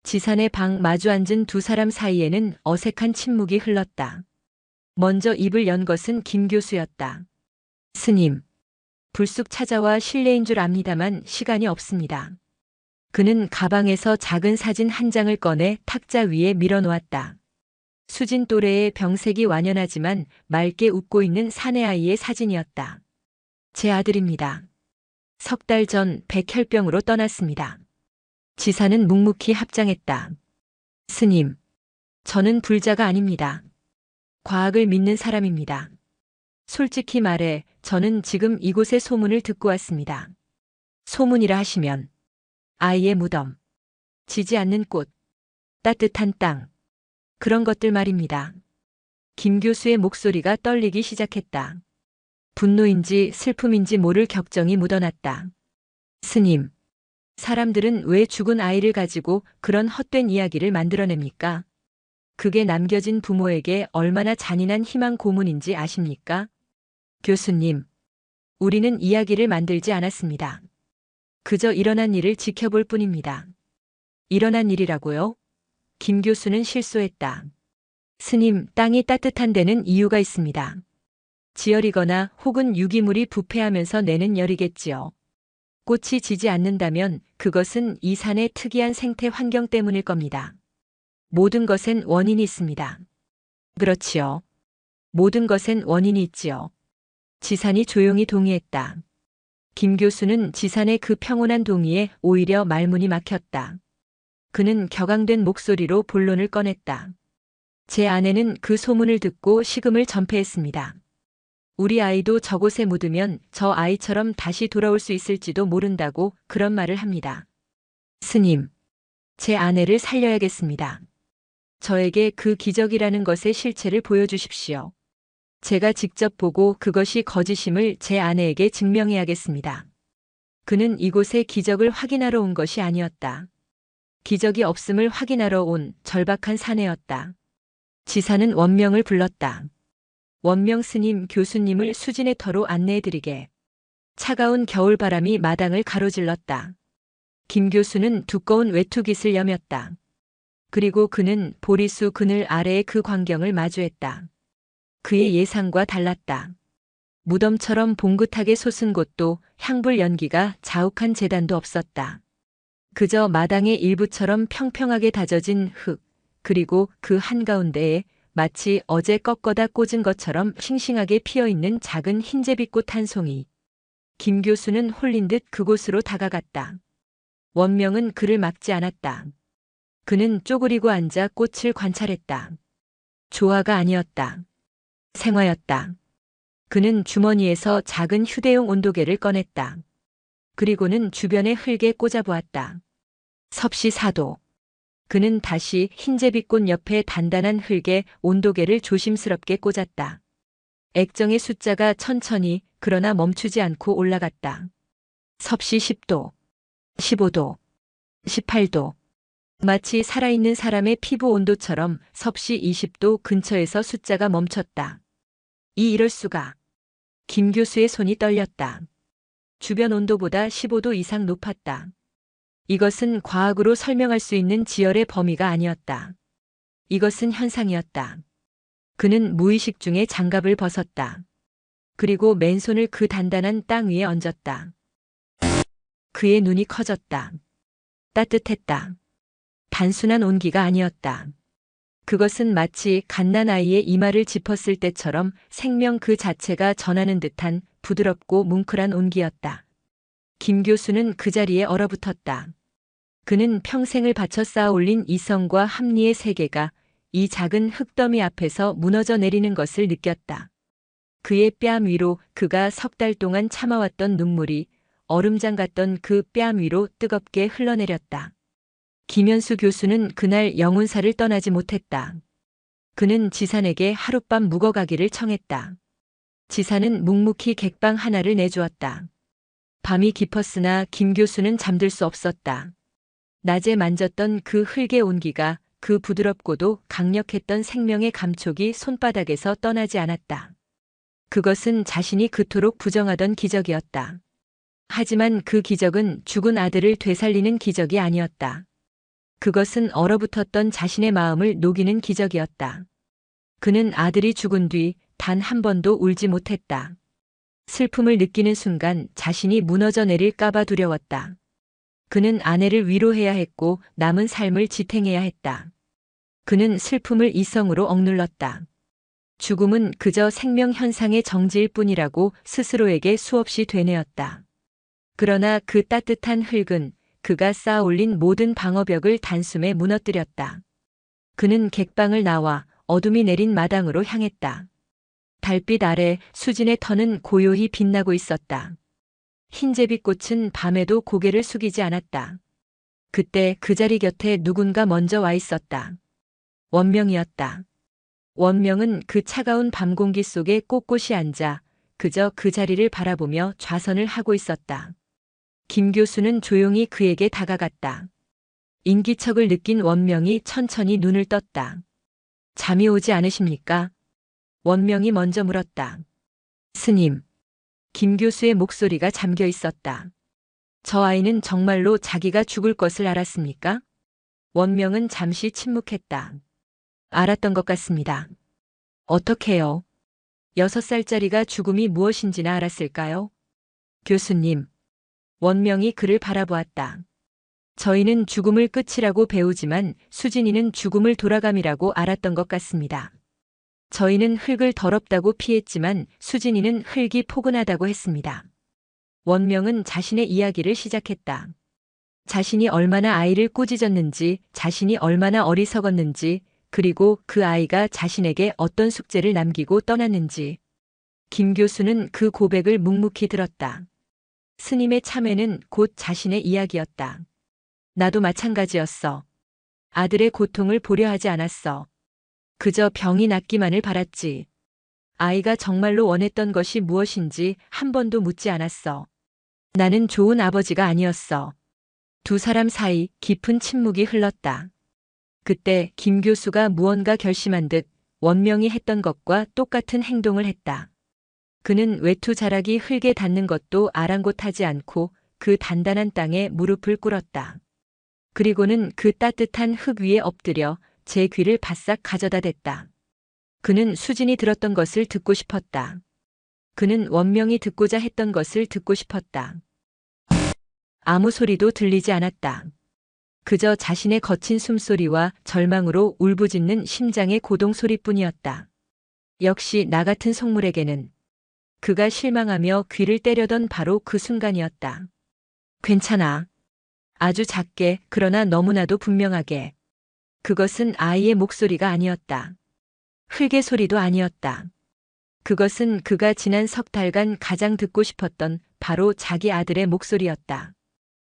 지산의 방 마주 앉은 두 사람 사이에는 어색한 침묵이 흘렀다. 먼저 입을 연 것은 김 교수였다. 스님, 불쑥 찾아와 실례인 줄 압니다만 시간이 없습니다. 그는 가방에서 작은 사진 한 장을 꺼내 탁자 위에 밀어놓았다. 수진 또래의 병색이 완연하지만 맑게 웃고 있는 사내아이의 사진이었다. 제 아들입니다. 석 달 전 백혈병으로 떠났습니다. 지사는 묵묵히 합장했다. 스님, 저는 불자가 아닙니다. 과학을 믿는 사람입니다. 솔직히 말해 저는 지금 이곳의 소문을 듣고 왔습니다. 소문이라 하시면 아이의 무덤, 지지 않는 꽃, 따뜻한 땅, 그런 것들 말입니다. 김 교수의 목소리가 떨리기 시작했다. 분노인지 슬픔인지 모를 격정이 묻어났다. 스님, 사람들은 왜 죽은 아이를 가지고 그런 헛된 이야기를 만들어냅니까? 그게 남겨진 부모에게 얼마나 잔인한 희망 고문인지 아십니까? 교수님, 우리는 이야기를 만들지 않았습니다. 그저 일어난 일을 지켜볼 뿐입니다. 일어난 일이라고요? 김 교수는 실소했다. 스님, 땅이 따뜻한 데는 이유가 있습니다. 지열이거나 혹은 유기물이 부패하면서 내는 열이겠지요. 꽃이 지지 않는다면 그것은 이 산의 특이한 생태 환경 때문일 겁니다. 모든 것엔 원인이 있습니다. 그렇지요. 모든 것엔 원인이 있지요. 지산이 조용히 동의했다. 김 교수는 지산의 그 평온한 동의에 오히려 말문이 막혔다. 그는 격앙된 목소리로 본론을 꺼냈다. 제 아내는 그 소문을 듣고 식음을 전폐했습니다. 우리 아이도 저곳에 묻으면 저 아이처럼 다시 돌아올 수 있을지도 모른다고 그런 말을 합니다. 스님, 제 아내를 살려야겠습니다. 저에게 그 기적이라는 것의 실체를 보여주십시오. 제가 직접 보고 그것이 거짓임을 제 아내에게 증명해야겠습니다. 그는 이곳에 기적을 확인하러 온 것이 아니었다. 기적이 없음을 확인하러 온 절박한 사내였다. 지사는 원명을 불렀다. 원명 스님, 교수님을 수진의 터로 안내해드리게. 차가운 겨울바람이 마당을 가로질렀다. 김 교수는 두꺼운 외투깃을 여몄다. 그리고 그는 보리수 그늘 아래의 그 광경을 마주했다. 그의 예상과 달랐다. 무덤처럼 봉긋하게 솟은 곳도 향불 연기가 자욱한 제단도 없었다. 그저 마당의 일부처럼 평평하게 다져진 흙, 그리고 그 한가운데에 마치 어제 꺾어다 꽂은 것처럼 싱싱하게 피어있는 작은 흰제비꽃 한 송이. 김 교수는 홀린 듯 그곳으로 다가갔다. 원명은 그를 막지 않았다. 그는 쪼그리고 앉아 꽃을 관찰했다. 조화가 아니었다. 생화였다. 그는 주머니에서 작은 휴대용 온도계를 꺼냈다. 그리고는 주변의 흙에 꽂아보았다. 섭씨 4도. 그는 다시 흰제비꽃 옆에 단단한 흙에 온도계를 조심스럽게 꽂았다. 액정의 숫자가 천천히 그러나 멈추지 않고 올라갔다. 섭씨 10도, 15도, 18도. 마치 살아있는 사람의 피부 온도처럼 섭씨 20도 근처에서 숫자가 멈췄다. 이럴 수가. 김 교수의 손이 떨렸다. 주변 온도보다 15도 이상 높았다. 이것은 과학으로 설명할 수 있는 지열의 범위가 아니었다. 이것은 현상이었다. 그는 무의식 중에 장갑을 벗었다. 그리고 맨손을 그 단단한 땅 위에 얹었다. 그의 눈이 커졌다. 따뜻했다. 단순한 온기가 아니었다. 그것은 마치 갓난아이의 이마를 짚었을 때처럼 생명 그 자체가 전하는 듯한 부드럽고 뭉클한 온기였다. 김 교수는 그 자리에 얼어붙었다. 그는 평생을 바쳐 쌓아 올린 이성과 합리의 세계가 이 작은 흙더미 앞에서 무너져 내리는 것을 느꼈다. 그의 뺨 위로 그가 석 달 동안 참아왔던 눈물이 얼음장 같던 그 뺨 위로 뜨겁게 흘러내렸다. 김현수 교수는 그날 영운사를 떠나지 못했다. 그는 지산에게 하룻밤 묵어가기를 청했다. 지산은 묵묵히 객방 하나를 내주었다. 밤이 깊었으나 김 교수는 잠들 수 없었다. 낮에 만졌던 그 흙의 온기가 그 부드럽고도 강력했던 생명의 감촉이 손바닥에서 떠나지 않았다. 그것은 자신이 그토록 부정하던 기적이었다. 하지만 그 기적은 죽은 아들을 되살리는 기적이 아니었다. 그것은 얼어붙었던 자신의 마음을 녹이는 기적이었다. 그는 아들이 죽은 뒤 단 한 번도 울지 못했다. 슬픔을 느끼는 순간 자신이 무너져 내릴까봐 두려웠다. 그는 아내를 위로해야 했고 남은 삶을 지탱해야 했다. 그는 슬픔을 이성으로 억눌렀다. 죽음은 그저 생명 현상의 정지일 뿐이라고 스스로에게 수없이 되뇌었다. 그러나 그 따뜻한 흙은 그가 쌓아 올린 모든 방어벽을 단숨에 무너뜨렸다. 그는 객방을 나와 어둠이 내린 마당으로 향했다. 달빛 아래 수진의 터는 고요히 빛나고 있었다. 흰제비꽃은 밤에도 고개를 숙이지 않았다. 그때 그 자리 곁에 누군가 먼저 와 있었다. 원명이었다. 원명은 그 차가운 밤 공기 속에 꼿꼿이 앉아 그저 그 자리를 바라보며 좌선을 하고 있었다. 김 교수는 조용히 그에게 다가갔다. 인기척을 느낀 원명이 천천히 눈을 떴다. 잠이 오지 않으십니까? 원명이 먼저 물었다. 스님. 김 교수의 목소리가 잠겨 있었다. 저 아이는 정말로 자기가 죽을 것을 알았습니까? 원명은 잠시 침묵했다. 알았던 것 같습니다. 어떻게요? 6살짜리가 죽음이 무엇인지나 알았을까요? 교수님. 원명이 그를 바라보았다. 저희는 죽음을 끝이라고 배우지만 수진이는 죽음을 돌아감이라고 알았던 것 같습니다. 저희는 흙을 더럽다고 피했지만 수진이는 흙이 포근하다고 했습니다. 원명은 자신의 이야기를 시작했다. 자신이 얼마나 아이를 꾸짖었는지, 자신이 얼마나 어리석었는지, 그리고 그 아이가 자신에게 어떤 숙제를 남기고 떠났는지. 김 교수는 그 고백을 묵묵히 들었다. 스님의 참회는 곧 자신의 이야기였다. 나도 마찬가지였어. 아들의 고통을 보려 하지 않았어. 그저 병이 낫기만을 바랐지. 아이가 정말로 원했던 것이 무엇인지 한 번도 묻지 않았어. 나는 좋은 아버지가 아니었어. 두 사람 사이 깊은 침묵이 흘렀다. 그때 김 교수가 무언가 결심한 듯 원명이 했던 것과 똑같은 행동을 했다. 그는 외투 자락이 흙에 닿는 것도 아랑곳하지 않고 그 단단한 땅에 무릎을 꿇었다. 그리고는 그 따뜻한 흙 위에 엎드려 제 귀를 바싹 가져다 댔다. 그는 수진이 들었던 것을 듣고 싶었다. 그는 원명이 듣고자 했던 것을 듣고 싶었다. 아무 소리도 들리지 않았다. 그저 자신의 거친 숨소리와 절망으로 울부짖는 심장의 고동 소리뿐이었다. 역시 나 같은 속물에게는. 그가 실망하며 귀를 때려던 바로 그 순간이었다. 괜찮아. 아주 작게, 그러나 너무나도 분명하게. 그것은 아이의 목소리가 아니었다. 흙의 소리도 아니었다. 그것은 그가 지난 석 달간 가장 듣고 싶었던 바로 자기 아들의 목소리였다.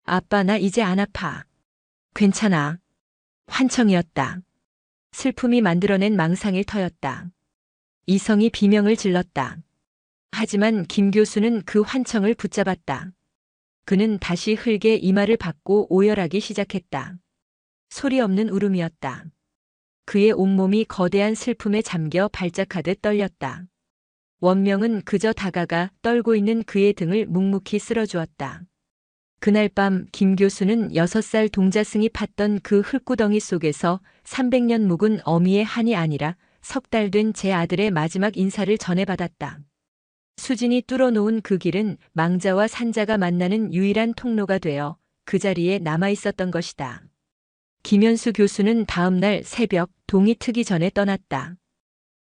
아빠, 나 이제 안 아파. 괜찮아. 환청이었다. 슬픔이 만들어낸 망상일 터였다. 이성이 비명을 질렀다. 하지만 김 교수는 그 환청을 붙잡았다. 그는 다시 흙에 이마를 박고 오열하기 시작했다. 소리 없는 울음이었다. 그의 온몸이 거대한 슬픔에 잠겨 발작하듯 떨렸다. 원명은 그저 다가가 떨고 있는 그의 등을 묵묵히 쓸어주었다. 그날 밤 김 교수는 6살 동자승이 팠던 그 흙구덩이 속에서 300년 묵은 어미의 한이 아니라 석 달 된 제 아들의 마지막 인사를 전해받았다. 수진이 뚫어놓은 그 길은 망자와 산자가 만나는 유일한 통로가 되어 그 자리에 남아있었던 것이다. 김현수 교수는 다음 날 새벽 동이 트기 전에 떠났다.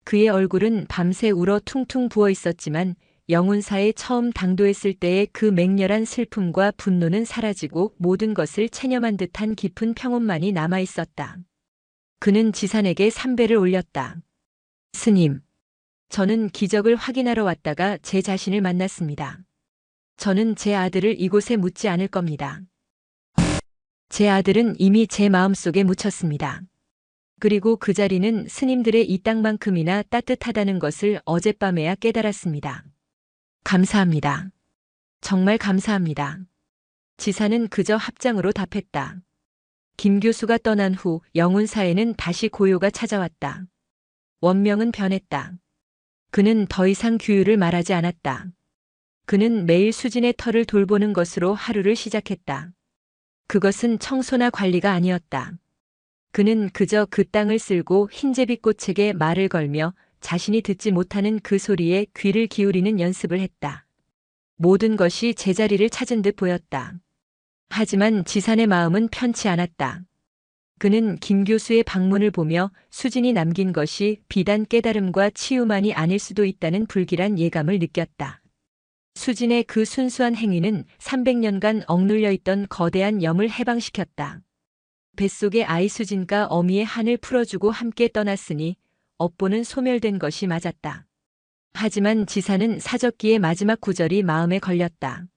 그의 얼굴은 밤새 울어 퉁퉁 부어 있었지만 영운사에 처음 당도했을 때의 그 맹렬한 슬픔과 분노는 사라지고 모든 것을 체념한 듯한 깊은 평온만이 남아있었다. 그는 지산에게 삼배를 올렸다. 스님, 저는 기적을 확인하러 왔다가 제 자신을 만났습니다. 저는 제 아들을 이곳에 묻지 않을 겁니다. 제 아들은 이미 제 마음속에 묻혔습니다. 그리고 그 자리는 스님들의 이 땅만큼이나 따뜻하다는 것을 어젯밤에야 깨달았습니다. 감사합니다. 정말 감사합니다. 지사는 그저 합장으로 답했다. 김 교수가 떠난 후 영운사에는 다시 고요가 찾아왔다. 원명은 변했다. 그는 더 이상 규율을 말하지 않았다. 그는 매일 수진의 터를 돌보는 것으로 하루를 시작했다. 그것은 청소나 관리가 아니었다. 그는 그저 그 땅을 쓸고 흰제비꽃에게 말을 걸며 자신이 듣지 못하는 그 소리에 귀를 기울이는 연습을 했다. 모든 것이 제자리를 찾은 듯 보였다. 하지만 지산의 마음은 편치 않았다. 그는 김 교수의 방문을 보며 수진이 남긴 것이 비단 깨달음과 치유만이 아닐 수도 있다는 불길한 예감을 느꼈다. 수진의 그 순수한 행위는 300년간 억눌려 있던 거대한 염을 해방시켰다. 뱃속의 아이 수진과 어미의 한을 풀어주고 함께 떠났으니 업보는 소멸된 것이 맞았다. 하지만 지사는 사적기의 마지막 구절이 마음에 걸렸다.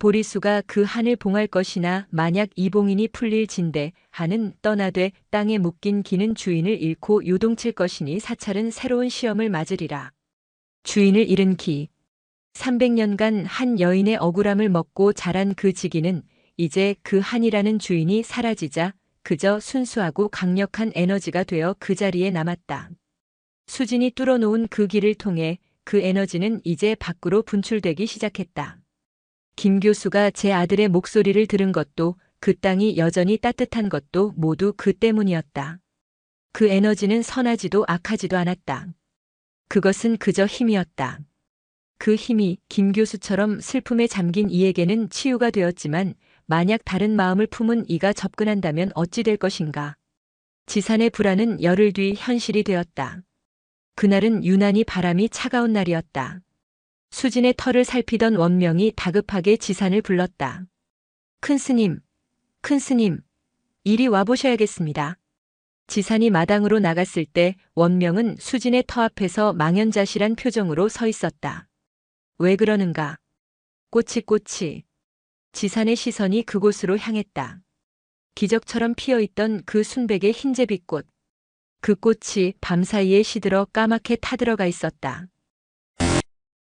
보리수가 그 한을 봉할 것이나 만약 이 봉인이 풀릴 진대 한은 떠나되 땅에 묶인 기는 주인을 잃고 요동칠 것이니 사찰은 새로운 시험을 맞으리라. 주인을 잃은 기. 300년간 한 여인의 억울함을 먹고 자란 그 지기는 이제 그 한이라는 주인이 사라지자 그저 순수하고 강력한 에너지가 되어 그 자리에 남았다. 수진이 뚫어놓은 그 길을 통해 그 에너지는 이제 밖으로 분출되기 시작했다. 김 교수가 제 아들의 목소리를 들은 것도 그 땅이 여전히 따뜻한 것도 모두 그 때문이었다. 그 에너지는 선하지도 악하지도 않았다. 그것은 그저 힘이었다. 그 힘이 김 교수처럼 슬픔에 잠긴 이에게는 치유가 되었지만 만약 다른 마음을 품은 이가 접근한다면 어찌 될 것인가. 지산의 불안은 열흘 뒤 현실이 되었다. 그날은 유난히 바람이 차가운 날이었다. 수진의 털을 살피던 원명이 다급하게 지산을 불렀다. 큰 스님, 이리 와보셔야겠습니다. 지산이 마당으로 나갔을 때 원명은 수진의 터 앞에서 망연자실한 표정으로 서 있었다. 왜 그러는가? 꽃이. 지산의 시선이 그곳으로 향했다. 기적처럼 피어있던 그 순백의 흰제비꽃. 그 꽃이 밤사이에 시들어 까맣게 타들어가 있었다.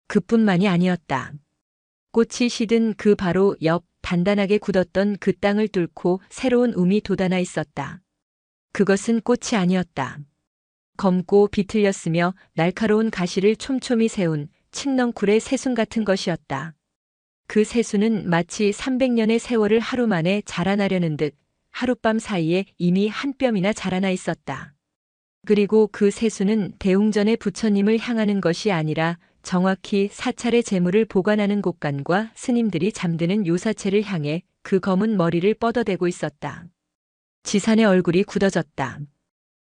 그뿐만이 아니었다. 꽃이 시든 그 바로 옆 단단하게 굳었던 그 땅을 뚫고 새로운 움이 돋아나 있었다. 그것은 꽃이 아니었다. 검고 비틀렸으며 날카로운 가시를 촘촘히 세운 칡넝쿨의 새순 같은 것이었다. 그 새순은 마치 300년의 세월을 하루 만에 자라나려는 듯 하룻밤 사이에 이미 한 뼘이나 자라나 있었다. 그리고 그 새순은 대웅전의 부처님을 향하는 것이 아니라 정확히 사찰의 재물을 보관하는 곳간과 스님들이 잠드는 요사체를 향해 그 검은 머리를 뻗어대고 있었다. 지산의 얼굴이 굳어졌다.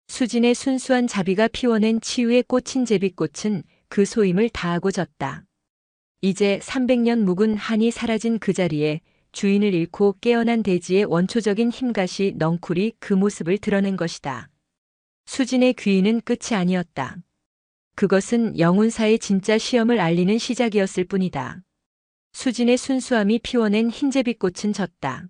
수진의 순수한 자비가 피워낸 치유의 꽃인 제비꽃은 그 소임을 다하고 졌다. 이제 300년 묵은 한이 사라진 그 자리에 주인을 잃고 깨어난 대지의 원초적인 힘갓이 넝쿨이 그 모습을 드러낸 것이다. 수진의 귀인은 끝이 아니었다. 그것은 영운사의 진짜 시험을 알리는 시작이었을 뿐이다. 수진의 순수함이 피워낸 흰제비꽃은 졌다.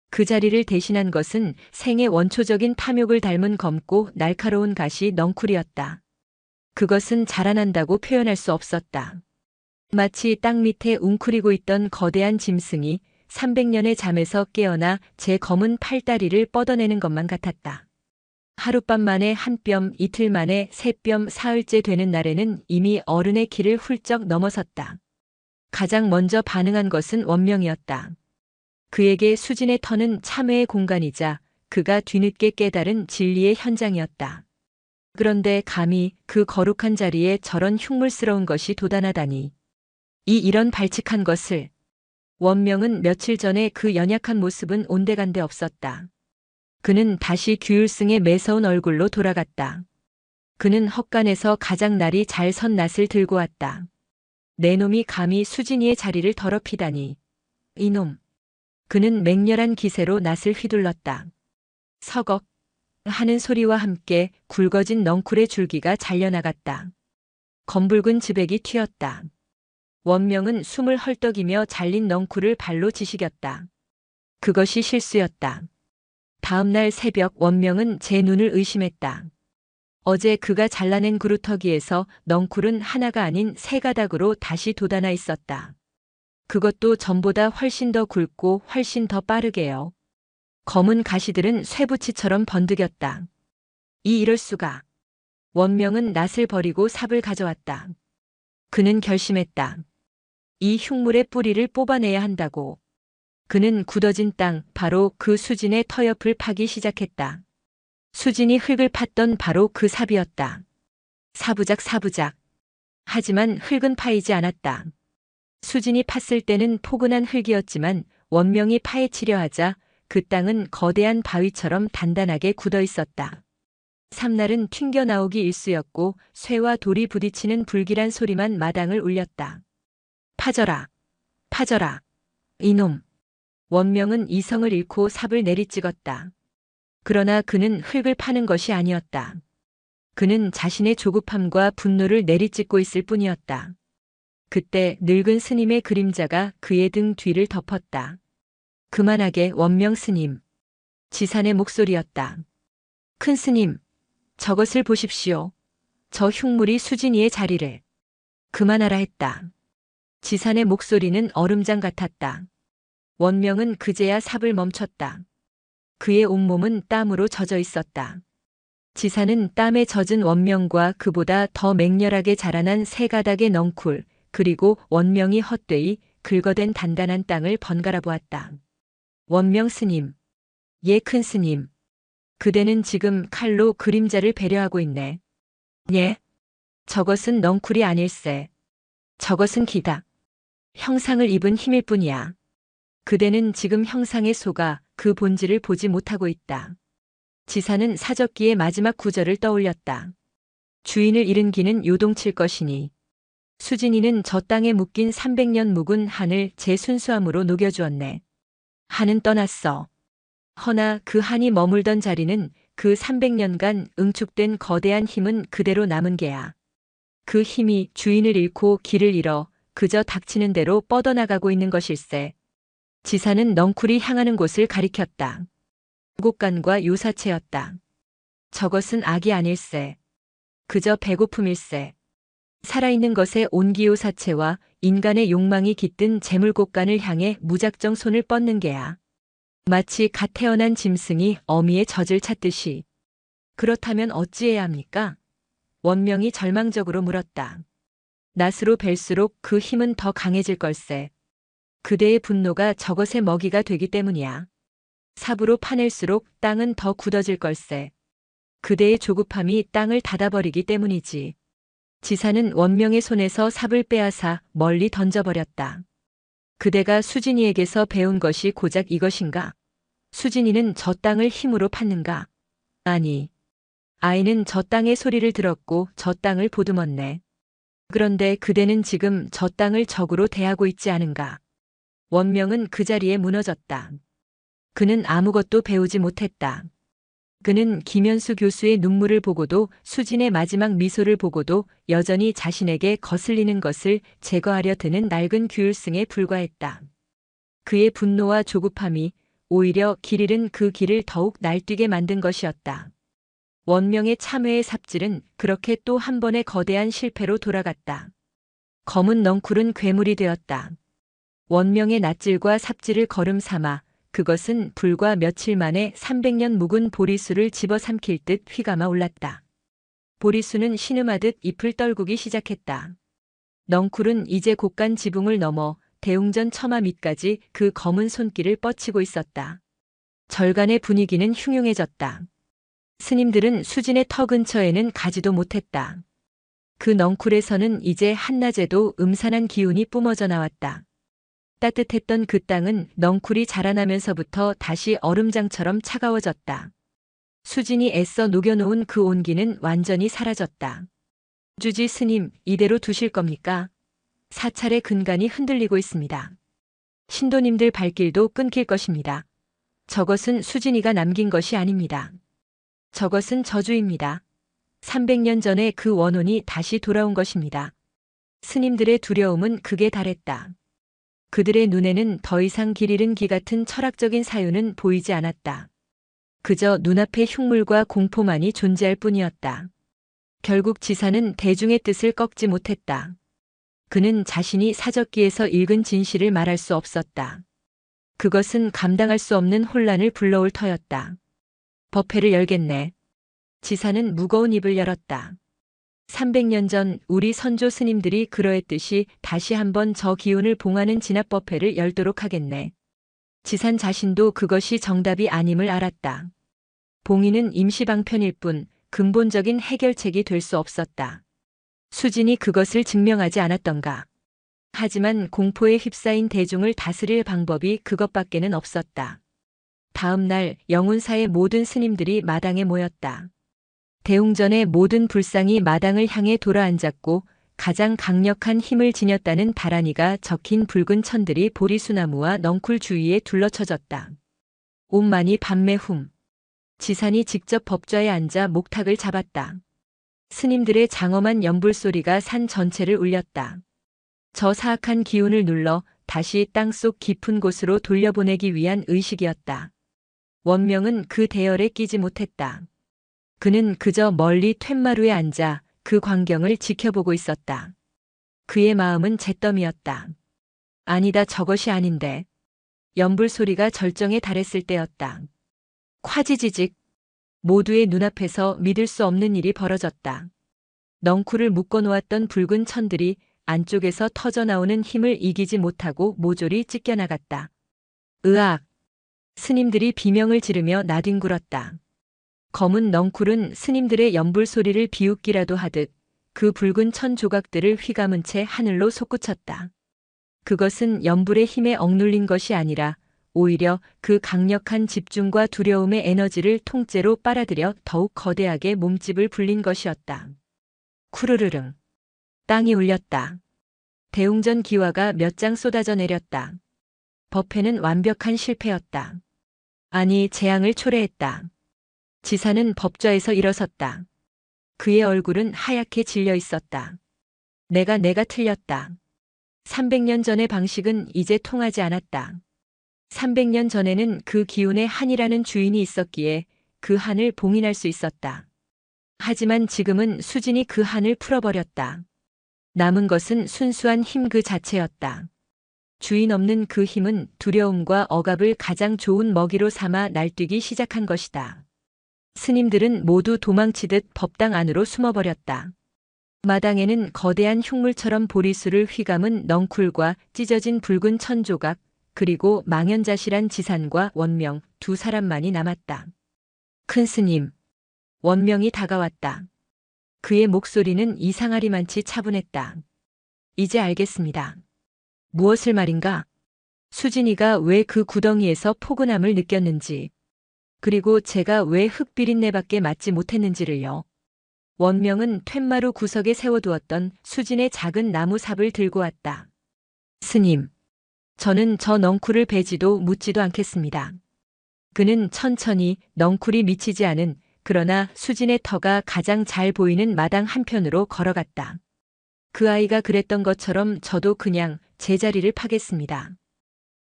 그 자리를 대신한 것은 생의 원초적인 탐욕을 닮은 검고 날카로운 갓이 넝쿨이었다. 그것은 자라난다고 표현할 수 없었다. 마치 땅 밑에 웅크리고 있던 거대한 짐승이 300년의 잠에서 깨어나 제 검은 팔다리를 뻗어내는 것만 같았다. 하룻밤 만에 한 뼘, 이틀 만에 세 뼘, 사흘째 되는 날에는 이미 어른의 길을 훌쩍 넘어섰다. 가장 먼저 반응한 것은 원명이었다. 그에게 수진의 터는 참회의 공간이자 그가 뒤늦게 깨달은 진리의 현장이었다. 그런데 감히 그 거룩한 자리에 저런 흉물스러운 것이 도단하다니. 이런 발칙한 것을. 원명은 며칠 전에 그 연약한 모습은 온데간데 없었다. 그는 다시 규율승의 매서운 얼굴로 돌아갔다. 그는 헛간에서 가장 날이 잘 선 낫을 들고 왔다. 내 놈이 감히 수진이의 자리를 더럽히다니. 이놈. 그는 맹렬한 기세로 낫을 휘둘렀다. 서걱 하는 소리와 함께 굵어진 넝쿨의 줄기가 잘려나갔다. 검붉은 즈백이 튀었다. 원명은 숨을 헐떡이며 잘린 넝쿨을 발로 지시겼다. 그것이 실수였다. 다음 날 새벽 원명은 제 눈을 의심했다. 어제 그가 잘라낸 그루터기에서 넝쿨은 하나가 아닌 세 가닥으로 다시 돋아나 있었다. 그것도 전보다 훨씬 더 굵고 훨씬 더 빠르게요. 검은 가시들은 쇠붙이처럼 번득였다. 이럴 수가. 원명은 낫을 버리고 삽을 가져왔다. 그는 결심했다. 이 흉물의 뿌리를 뽑아내야 한다고. 그는 굳어진 땅, 바로 그 수진의 터옆을 파기 시작했다. 수진이 흙을 팠던 바로 그 삽이었다. 사부작. 하지만 흙은 파이지 않았다. 수진이 팠을 때는 포근한 흙이었지만 원명이 파헤치려 하자 그 땅은 거대한 바위처럼 단단하게 굳어 있었다. 삼날은 튕겨나오기 일쑤였고 쇠와 돌이 부딪히는 불길한 소리만 마당을 울렸다. 파져라. 이놈. 원명은 이성을 잃고 삽을 내리찍었다. 그러나 그는 흙을 파는 것이 아니었다. 그는 자신의 조급함과 분노를 내리찍고 있을 뿐이었다. 그때 늙은 스님의 그림자가 그의 등 뒤를 덮었다. 그만하게 원명 스님. 지산의 목소리였다. 큰 스님, 저것을 보십시오. 저 흉물이 수진이의 자리를. 그만하라 했다. 지산의 목소리는 얼음장 같았다. 원명은 그제야 삽을 멈췄다. 그의 온몸은 땀으로 젖어 있었다. 지산은 땀에 젖은 원명과 그보다 더 맹렬하게 자라난 세 가닥의 넝쿨, 그리고 원명이 헛되이 긁어댄 단단한 땅을 번갈아 보았다. 원명 스님. 예, 큰 스님. 그대는 지금 칼로 그림자를 배려하고 있네. 예? 저것은 넝쿨이 아닐세. 저것은 기다. 형상을 입은 힘일 뿐이야. 그대는 지금 형상에 속아 그 본질을 보지 못하고 있다. 지사는 사적기의 마지막 구절을 떠올렸다. 주인을 잃은 기는 요동칠 것이니. 수진이는 저 땅에 묶인 300년 묵은 한을 제 순수함으로 녹여주었네. 한은 떠났어. 허나 그 한이 머물던 자리는 그 300년간 응축된 거대한 힘은 그대로 남은 게야. 그 힘이 주인을 잃고 길을 잃어 그저 닥치는 대로 뻗어나가고 있는 것일세. 지사는 넝쿨이 향하는 곳을 가리켰다. 곳간과 요사체였다. 저것은 악이 아닐세. 그저 배고픔일세. 살아있는 것의 온기요사체와 인간의 욕망이 깃든 재물곳간을 향해 무작정 손을 뻗는 게야. 마치 갓 태어난 짐승이 어미의 젖을 찾듯이. 그렇다면 어찌해야 합니까? 원명이 절망적으로 물었다. 낫으로 벨수록 그 힘은 더 강해질 걸세. 그대의 분노가 저것의 먹이가 되기 때문이야. 삽으로 파낼수록 땅은 더 굳어질 걸세. 그대의 조급함이 땅을 닫아버리기 때문이지. 지사는 원명의 손에서 삽을 빼앗아 멀리 던져버렸다. 그대가 수진이에게서 배운 것이 고작 이것인가? 수진이는 저 땅을 힘으로 팠는가? 아니. 아이는 저 땅의 소리를 들었고 저 땅을 보듬었네. 그런데 그대는 지금 저 땅을 적으로 대하고 있지 않은가? 원명은 그 자리에 무너졌다. 그는 아무것도 배우지 못했다. 그는 김현수 교수의 눈물을 보고도 수진의 마지막 미소를 보고도 여전히 자신에게 거슬리는 것을 제거하려 드는 낡은 규율승에 불과했다. 그의 분노와 조급함이 오히려 길 잃은 그 길을 더욱 날뛰게 만든 것이었다. 원명의 참회의 삽질은 그렇게 또 한 번의 거대한 실패로 돌아갔다. 검은 넝쿨은 괴물이 되었다. 원명의 낫질과 삽질을 거름 삼아 그것은 불과 며칠 만에 300년 묵은 보리수를 집어삼킬 듯 휘감아 올랐다. 보리수는 신음하듯 잎을 떨구기 시작했다. 넝쿨은 이제 곡간 지붕을 넘어 대웅전 처마 밑까지 그 검은 손길을 뻗치고 있었다. 절간의 분위기는 흉흉해졌다. 스님들은 수진의 터 근처에는 가지도 못했다. 그 넝쿨에서는 이제 한낮에도 음산한 기운이 뿜어져 나왔다. 따뜻했던 그 땅은 넝쿨이 자라나면서부터 다시 얼음장처럼 차가워졌다. 수진이 애써 녹여놓은 그 온기는 완전히 사라졌다. 주지 스님, 이대로 두실 겁니까? 사찰의 근간이 흔들리고 있습니다. 신도님들 발길도 끊길 것입니다. 저것은 수진이가 남긴 것이 아닙니다. 저것은 저주입니다. 300년 전에 그 원혼이 다시 돌아온 것입니다. 스님들의 두려움은 극에 달했다. 그들의 눈에는 더 이상 길 잃은 기 같은 철학적인 사유는 보이지 않았다. 그저 눈앞의 흉물과 공포만이 존재할 뿐이었다. 결국 지사는 대중의 뜻을 꺾지 못했다. 그는 자신이 사적기에서 읽은 진실을 말할 수 없었다. 그것은 감당할 수 없는 혼란을 불러올 터였다. 법회를 열겠네. 지사는 무거운 입을 열었다. 300년 전 우리 선조 스님들이 그러했듯이 다시 한번 저 기운을 봉하는 진압법회를 열도록 하겠네. 지산 자신도 그것이 정답이 아님을 알았다. 봉인은 임시방편일 뿐 근본적인 해결책이 될 수 없었다. 수진이 그것을 증명하지 않았던가. 하지만 공포에 휩싸인 대중을 다스릴 방법이 그것밖에는 없었다. 다음 날 영운사의 모든 스님들이 마당에 모였다. 대웅전의 모든 불상이 마당을 향해 돌아앉았고 가장 강력한 힘을 지녔다는 다란이가 적힌 붉은 천들이 보리수나무와 넝쿨 주위에 둘러쳐졌다. 온만이 밤매훔. 지산이 직접 법좌에 앉아 목탁을 잡았다. 스님들의 장엄한 연불소리가 산 전체를 울렸다. 저 사악한 기운을 눌러 다시 땅속 깊은 곳으로 돌려보내기 위한 의식이었다. 원명은 그 대열에 끼지 못했다. 그는 그저 멀리 툇마루에 앉아 그 광경을 지켜보고 있었다. 그의 마음은 잿더미였다. 아니다, 저것이 아닌데. 연불 소리가 절정에 달했을 때였다. 콰지지직. 모두의 눈앞에서 믿을 수 없는 일이 벌어졌다. 넝쿨을 묶어놓았던 붉은 천들이 안쪽에서 터져나오는 힘을 이기지 못하고 모조리 찢겨나갔다. 으악! 스님들이 비명을 지르며 나뒹굴었다. 검은 넝쿨은 스님들의 연불 소리를 비웃기라도 하듯 그 붉은 천 조각들을 휘감은 채 하늘로 솟구쳤다. 그것은 연불의 힘에 억눌린 것이 아니라 오히려 그 강력한 집중과 두려움의 에너지를 통째로 빨아들여 더욱 거대하게 몸집을 불린 것이었다. 쿠르르릉. 땅이 울렸다. 대웅전 기와가 몇 장 쏟아져 내렸다. 법회는 완벽한 실패였다. 아니, 재앙을 초래했다. 지사는 법좌에서 일어섰다. 그의 얼굴은 하얗게 질려 있었다. 내가 틀렸다. 300년 전의 방식은 이제 통하지 않았다. 300년 전에는 그 기운에 한이라는 주인이 있었기에 그 한을 봉인할 수 있었다. 하지만 지금은 수진이 그 한을 풀어버렸다. 남은 것은 순수한 힘 그 자체였다. 주인 없는 그 힘은 두려움과 억압을 가장 좋은 먹이로 삼아 날뛰기 시작한 것이다. 스님들은 모두 도망치듯 법당 안으로 숨어버렸다. 마당에는 거대한 흉물처럼 보리수를 휘감은 넝쿨과 찢어진 붉은 천조각, 그리고 망연자실한 지산과 원명 두 사람만이 남았다. 큰 스님. 원명이 다가왔다. 그의 목소리는 이상하리만치 차분했다. 이제 알겠습니다. 무엇을 말인가? 수진이가 왜 그 구덩이에서 포근함을 느꼈는지, 그리고 제가 왜 흙비린내밖에 맡지 못했는지를요. 원명은 툇마루 구석에 세워두었던 수진의 작은 나무 삽을 들고 왔다. 스님, 저는 저 넝쿨을 베지도 묻지도 않겠습니다. 그는 천천히 넝쿨이 미치지 않은, 그러나 수진의 터가 가장 잘 보이는 마당 한편으로 걸어갔다. 그 아이가 그랬던 것처럼 저도 그냥 제 자리를 파겠습니다.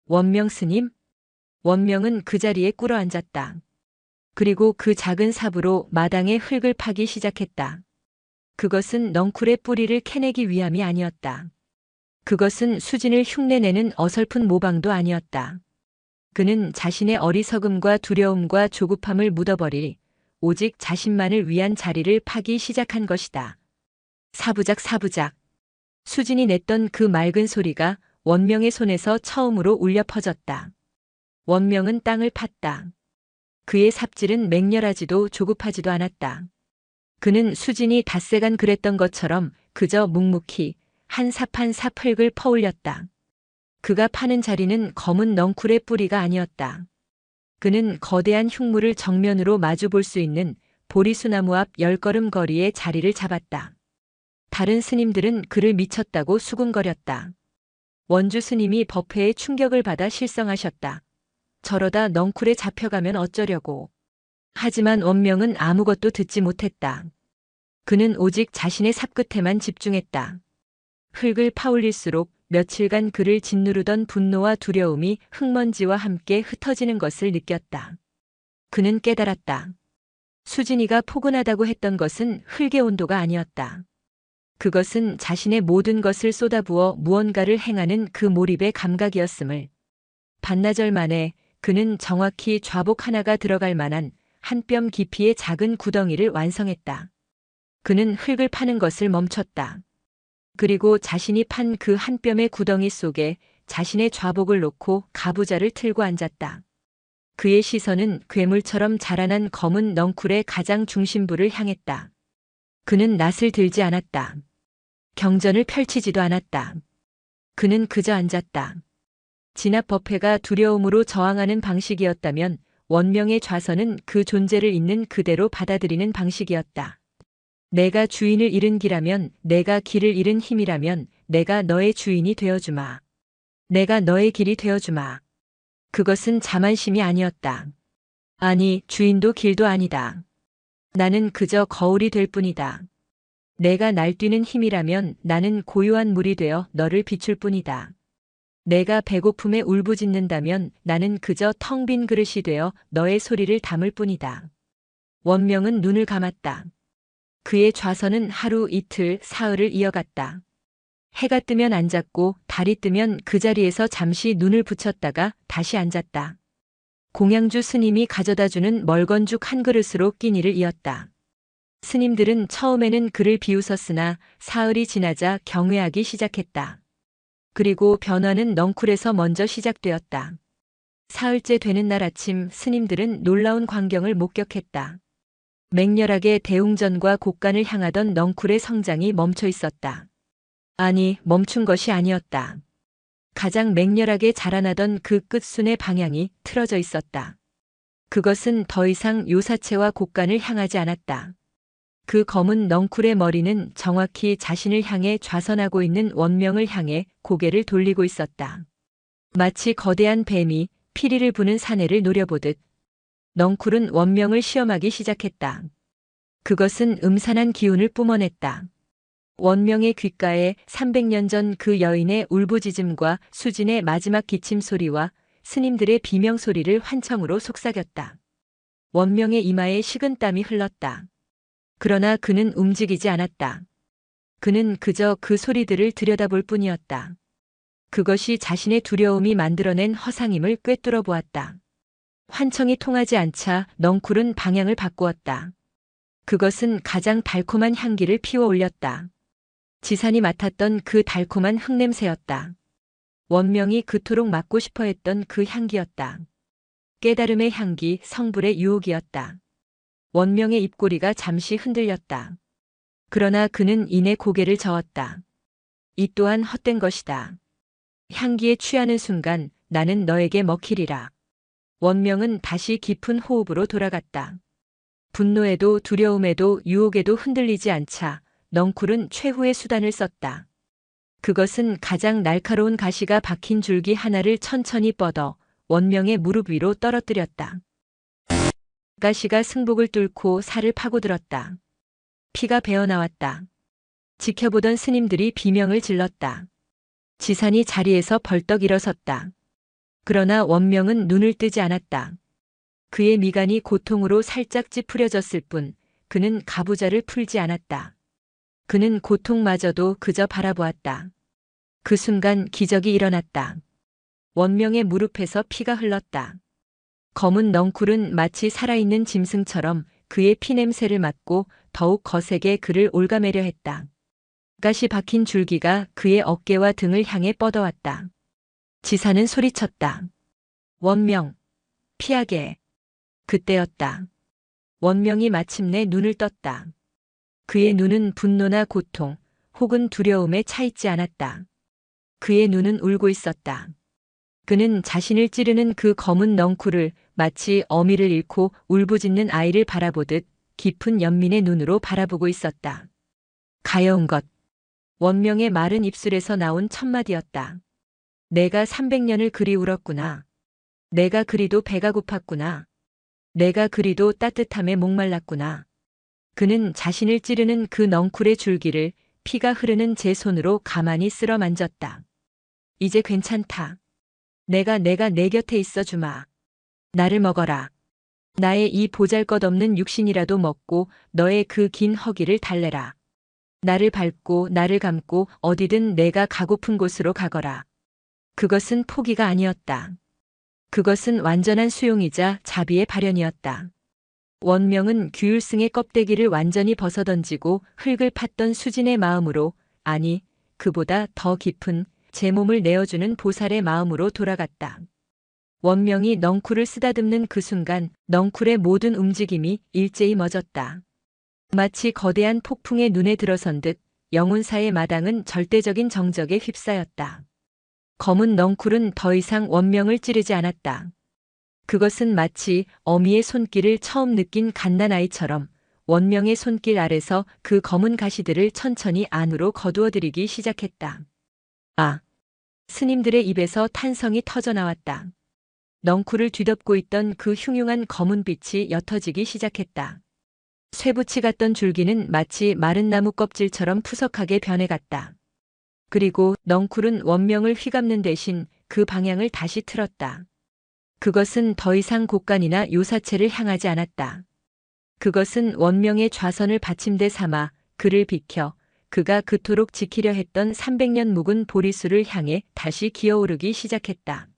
원명 스님? 원명은 그 자리에 꿇어앉았다. 그리고 그 작은 삽으로 마당의 흙을 파기 시작했다. 그것은 넝쿨의 뿌리를 캐내기 위함이 아니었다. 그것은 수진을 흉내내는 어설픈 모방도 아니었다. 그는 자신의 어리석음과 두려움과 조급함을 묻어버릴, 오직 자신만을 위한 자리를 파기 시작한 것이다. 사부작 사부작. 수진이 냈던 그 맑은 소리가 원명의 손에서 처음으로 울려 퍼졌다. 원명은 땅을 팠다. 그의 삽질은 맹렬하지도 조급하지도 않았다. 그는 수진이 닷새간 그랬던 것처럼 그저 묵묵히 한 삽 한 삽 흙을 퍼올렸다. 그가 파는 자리는 검은 넝쿨의 뿌리가 아니었다. 그는 거대한 흉물을 정면으로 마주 볼 수 있는 보리수나무 앞 10걸음 거리의 자리를 잡았다. 다른 스님들은 그를 미쳤다고 수군거렸다. 원주 스님이 법회에 충격을 받아 실성하셨다. 저러다 넝쿨에 잡혀가면 어쩌려고. 하지만 원명은 아무것도 듣지 못했다. 그는 오직 자신의 삽끝에만 집중했다. 흙을 파올릴수록 며칠간 그를 짓누르던 분노와 두려움이 흙먼지와 함께 흩어지는 것을 느꼈다. 그는 깨달았다. 수진이가 포근하다고 했던 것은 흙의 온도가 아니었다. 그것은 자신의 모든 것을 쏟아부어 무언가를 행하는 그 몰입의 감각이었음을. 반나절 만에 그는 정확히 좌복 하나가 들어갈 만한 한 뼘 깊이의 작은 구덩이를 완성했다. 그는 흙을 파는 것을 멈췄다. 그리고 자신이 판 그 한 뼘의 구덩이 속에 자신의 좌복을 놓고 가부좌를 틀고 앉았다. 그의 시선은 괴물처럼 자라난 검은 넝쿨의 가장 중심부를 향했다. 그는 낫을 들지 않았다. 경전을 펼치지도 않았다. 그는 그저 앉았다. 진압 법회가 두려움으로 저항하는 방식이었다면 원명의 좌선은 그 존재를 있는 그대로 받아들이는 방식이었다. 내가 주인을 잃은 기라면, 내가 길을 잃은 힘이라면 내가 너의 주인이 되어주마. 내가 너의 길이 되어주마. 그것은 자만심이 아니었다. 아니, 주인도 길도 아니다. 나는 그저 거울이 될 뿐이다. 내가 날뛰는 힘이라면 나는 고요한 물이 되어 너를 비출 뿐이다. 내가 배고픔에 울부짖는다면 나는 그저 텅 빈 그릇이 되어 너의 소리를 담을 뿐이다. 원명은 눈을 감았다. 그의 좌선은 하루, 이틀, 사흘을 이어갔다. 해가 뜨면 앉았고 달이 뜨면 그 자리에서 잠시 눈을 붙였다가 다시 앉았다. 공양주 스님이 가져다주는 멀건 죽 한 그릇으로 끼니를 이었다. 스님들은 처음에는 그를 비웃었으나 사흘이 지나자 경외하기 시작했다. 그리고 변화는 넝쿨에서 먼저 시작되었다. 사흘째 되는 날 아침 스님들은 놀라운 광경을 목격했다. 맹렬하게 대웅전과 곡간을 향하던 넝쿨의 성장이 멈춰 있었다. 아니, 멈춘 것이 아니었다. 가장 맹렬하게 자라나던 그 끝순의 방향이 틀어져 있었다. 그것은 더 이상 요사체와 곡간을 향하지 않았다. 그 검은 넝쿨의 머리는 정확히 자신을 향해 좌선하고 있는 원명을 향해 고개를 돌리고 있었다. 마치 거대한 뱀이 피리를 부는 사내를 노려보듯 넝쿨은 원명을 시험하기 시작했다. 그것은 음산한 기운을 뿜어냈다. 원명의 귓가에 300년 전 그 여인의 울부짖음과 수진의 마지막 기침 소리와 스님들의 비명 소리를 환청으로 속삭였다. 원명의 이마에 식은땀이 흘렀다. 그러나 그는 움직이지 않았다. 그는 그저 그 소리들을 들여다볼 뿐이었다. 그것이 자신의 두려움이 만들어낸 허상임을 꿰뚫어 보았다. 환청이 통하지 않자 넝쿨은 방향을 바꾸었다. 그것은 가장 달콤한 향기를 피워 올렸다. 지산이 맡았던 그 달콤한 흙냄새였다. 원명이 그토록 맡고 싶어 했던 그 향기였다. 깨달음의 향기, 성불의 유혹이었다. 원명의 입꼬리가 잠시 흔들렸다. 그러나 그는 이내 고개를 저었다. 이 또한 헛된 것이다. 향기에 취하는 순간 나는 너에게 먹히리라. 원명은 다시 깊은 호흡으로 돌아갔다. 분노에도 두려움에도 유혹에도 흔들리지 않자 넝쿨은 최후의 수단을 썼다. 그것은 가장 날카로운 가시가 박힌 줄기 하나를 천천히 뻗어 원명의 무릎 위로 떨어뜨렸다. 가시가 승복을 뚫고 살을 파고들었다. 피가 배어나왔다. 지켜보던 스님들이 비명을 질렀다. 지산이 자리에서 벌떡 일어섰다. 그러나 원명은 눈을 뜨지 않았다. 그의 미간이 고통으로 살짝 찌푸려졌을 뿐 그는 가부좌를 풀지 않았다. 그는 고통마저도 그저 바라보았다. 그 순간 기적이 일어났다. 원명의 무릎에서 피가 흘렀다. 검은 넝쿨은 마치 살아있는 짐승처럼 그의 피냄새를 맡고 더욱 거세게 그를 올가매려 했다. 가시 박힌 줄기가 그의 어깨와 등을 향해 뻗어왔다. 지사는 소리쳤다. 원명, 피하게. 그때였다. 원명이 마침내 눈을 떴다. 그의 눈은 분노나 고통 혹은 두려움에 차있지 않았다. 그의 눈은 울고 있었다. 그는 자신을 찌르는 그 검은 넝쿨을 마치 어미를 잃고 울부짖는 아이를 바라보듯 깊은 연민의 눈으로 바라보고 있었다. 가여운 것. 원명의 마른 입술에서 나온 첫마디였다. 내가 300년을 그리 울었구나. 내가 그리도 배가 고팠구나. 내가 그리도 따뜻함에 목말랐구나. 그는 자신을 찌르는 그 넝쿨의 줄기를 피가 흐르는 제 손으로 가만히 쓸어 만졌다. 이제 괜찮다. 내가 내 곁에 있어 주마. 나를 먹어라. 나의 이 보잘것없는 육신이라도 먹고 너의 그 긴 허기를 달래라. 나를 밟고 나를 감고 어디든 내가 가고픈 곳으로 가거라. 그것은 포기가 아니었다. 그것은 완전한 수용이자 자비의 발현이었다. 원명은 규율승의 껍데기를 완전히 벗어던지고 흙을 팠던 수진의 마음으로, 아니, 그보다 더 깊은 제 몸을 내어주는 보살의 마음으로 돌아갔다. 원명이 넝쿨을 쓰다듬는 그 순간 넝쿨의 모든 움직임이 일제히 멎었다. 마치 거대한 폭풍의 눈에 들어선 듯 영혼사의 마당은 절대적인 정적에 휩싸였다. 검은 넝쿨은 더 이상 원명을 찌르지 않았다. 그것은 마치 어미의 손길을 처음 느낀 갓난아이처럼 원명의 손길 아래서 그 검은 가시들을 천천히 안으로 거두어들이기 시작했다. 아! 스님들의 입에서 탄성이 터져나왔다. 넝쿨을 뒤덮고 있던 그 흉흉한 검은 빛이 옅어지기 시작했다. 쇠붙이 같던 줄기는 마치 마른 나무 껍질처럼 푸석하게 변해갔다. 그리고 넝쿨은 원명을 휘감는 대신 그 방향을 다시 틀었다. 그것은 더 이상 곡간이나 요사체를 향하지 않았다. 그것은 원명의 좌선을 받침대 삼아 그를 비켜 그가 그토록 지키려 했던 300년 묵은 보리수를 향해 다시 기어오르기 시작했다.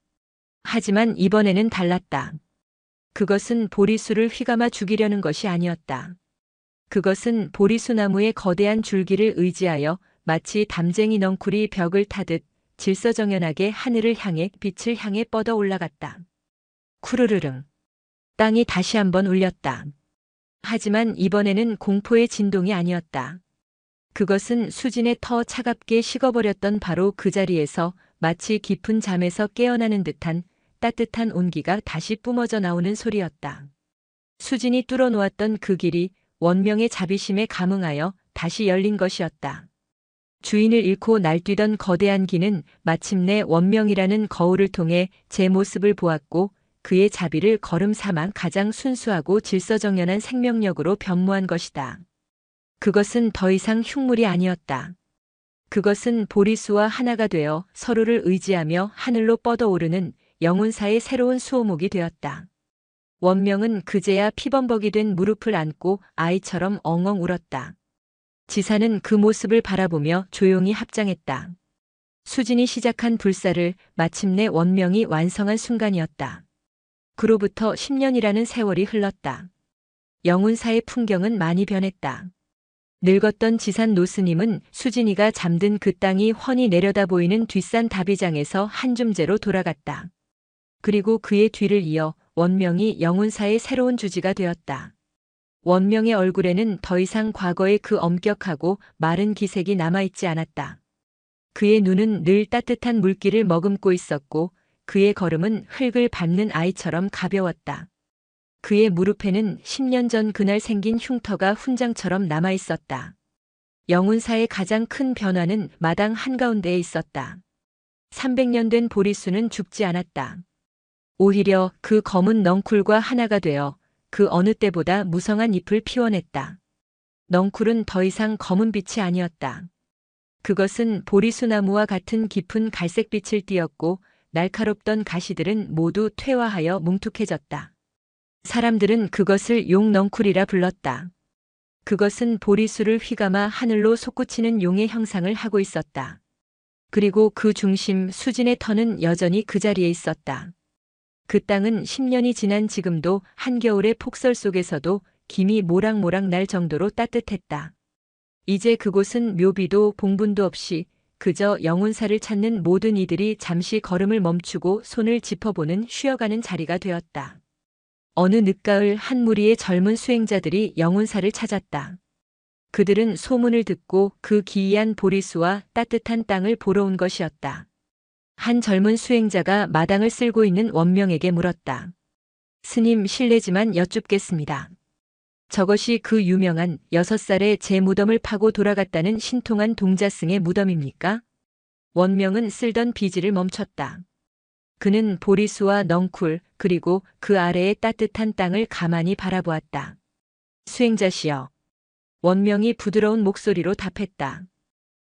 하지만 이번에는 달랐다. 그것은 보리수를 휘감아 죽이려는 것이 아니었다. 그것은 보리수나무의 거대한 줄기를 의지하여 마치 담쟁이 넝쿨이 벽을 타듯 질서정연하게 하늘을 향해 빛을 향해 뻗어 올라갔다. 쿠르르릉. 땅이 다시 한번 울렸다. 하지만 이번에는 공포의 진동이 아니었다. 그것은 수진에 터 차갑게 식어버렸던 바로 그 자리에서 마치 깊은 잠에서 깨어나는 듯한 따뜻한 온기가 다시 뿜어져 나오는 소리였다. 수진이 뚫어놓았던 그 길이 원명의 자비심에 감응하여 다시 열린 것이었다. 주인을 잃고 날뛰던 거대한 기는 마침내 원명이라는 거울을 통해 제 모습을 보았고 그의 자비를 걸음 삼아 가장 순수하고 질서정연한 생명력으로 변모한 것이다. 그것은 더 이상 흉물이 아니었다. 그것은 보리수와 하나가 되어 서로를 의지하며 하늘로 뻗어오르는 영혼사의 새로운 수호목이 되었다. 원명은 그제야 피범벅이 된 무릎을 안고 아이처럼 엉엉 울었다. 지사는 그 모습을 바라보며 조용히 합장했다. 수진이 시작한 불사를 마침내 원명이 완성한 순간이었다. 그로부터 10년이라는 세월이 흘렀다. 영혼사의 풍경은 많이 변했다. 늙었던 지산 노스님은 수진이가 잠든 그 땅이 훤히 내려다 보이는 뒷산 다비장에서 한줌재로 돌아갔다. 그리고 그의 뒤를 이어 원명이 영운사의 새로운 주지가 되었다. 원명의 얼굴에는 더 이상 과거의 그 엄격하고 마른 기색이 남아있지 않았다. 그의 눈은 늘 따뜻한 물기를 머금고 있었고 그의 걸음은 흙을 밟는 아이처럼 가벼웠다. 그의 무릎에는 10년 전 그날 생긴 흉터가 훈장처럼 남아있었다. 영운사의 가장 큰 변화는 마당 한가운데에 있었다. 300년 된 보리수는 죽지 않았다. 오히려 그 검은 넝쿨과 하나가 되어 그 어느 때보다 무성한 잎을 피워냈다. 넝쿨은 더 이상 검은 빛이 아니었다. 그것은 보리수나무와 같은 깊은 갈색빛을 띠었고 날카롭던 가시들은 모두 퇴화하여 뭉툭해졌다. 사람들은 그것을 용넝쿨이라 불렀다. 그것은 보리수를 휘감아 하늘로 솟구치는 용의 형상을 하고 있었다. 그리고 그 중심 수진의 터는 여전히 그 자리에 있었다. 그 땅은 10년이 지난 지금도 한겨울의 폭설 속에서도 김이 모락모락 날 정도로 따뜻했다. 이제 그곳은 묘비도 봉분도 없이 그저 영운사를 찾는 모든 이들이 잠시 걸음을 멈추고 손을 짚어보는 쉬어가는 자리가 되었다. 어느 늦가을 한 무리의 젊은 수행자들이 영운사를 찾았다. 그들은 소문을 듣고 그 기이한 보리수와 따뜻한 땅을 보러 온 것이었다. 한 젊은 수행자가 마당을 쓸고 있는 원명에게 물었다. 스님 실례지만 여쭙겠습니다. 저것이 그 유명한 6살에 제 무덤을 파고 돌아갔다는 신통한 동자승의 무덤입니까? 원명은 쓸던 비지를 멈췄다. 그는 보리수와 넝쿨 그리고 그 아래의 따뜻한 땅을 가만히 바라보았다. 수행자시여. 원명이 부드러운 목소리로 답했다.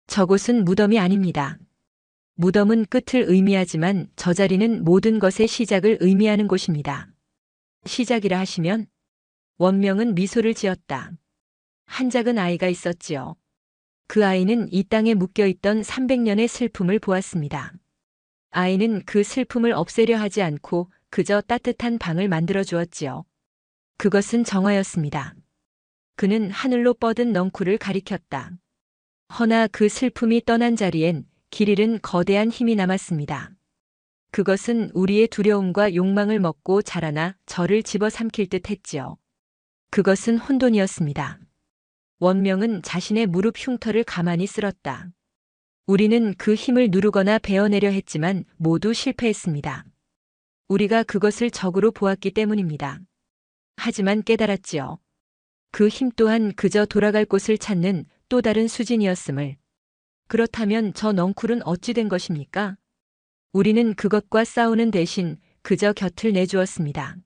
저곳은 무덤이 아닙니다. 무덤은 끝을 의미하지만 저 자리는 모든 것의 시작을 의미하는 곳입니다. 시작이라 하시면? 원명은 미소를 지었다. 한 작은 아이가 있었지요. 그 아이는 이 땅에 묶여있던 300년의 슬픔을 보았습니다. 아이는 그 슬픔을 없애려 하지 않고 그저 따뜻한 방을 만들어 주었지요. 그것은 정화였습니다. 그는 하늘로 뻗은 넝쿨을 가리켰다. 허나 그 슬픔이 떠난 자리엔 길 잃은 거대한 힘이 남았습니다. 그것은 우리의 두려움과 욕망을 먹고 자라나 저를 집어삼킬 듯 했지요. 그것은 혼돈이었습니다. 원명은 자신의 무릎 흉터를 가만히 쓸었다. 우리는 그 힘을 누르거나 베어내려 했지만 모두 실패했습니다. 우리가 그것을 적으로 보았기 때문입니다. 하지만 깨달았지요. 그 힘 또한 그저 돌아갈 곳을 찾는 또 다른 수진이었음을. 그렇다면 저 넝쿨은 어찌 된 것입니까? 우리는 그것과 싸우는 대신 그저 곁을 내주었습니다.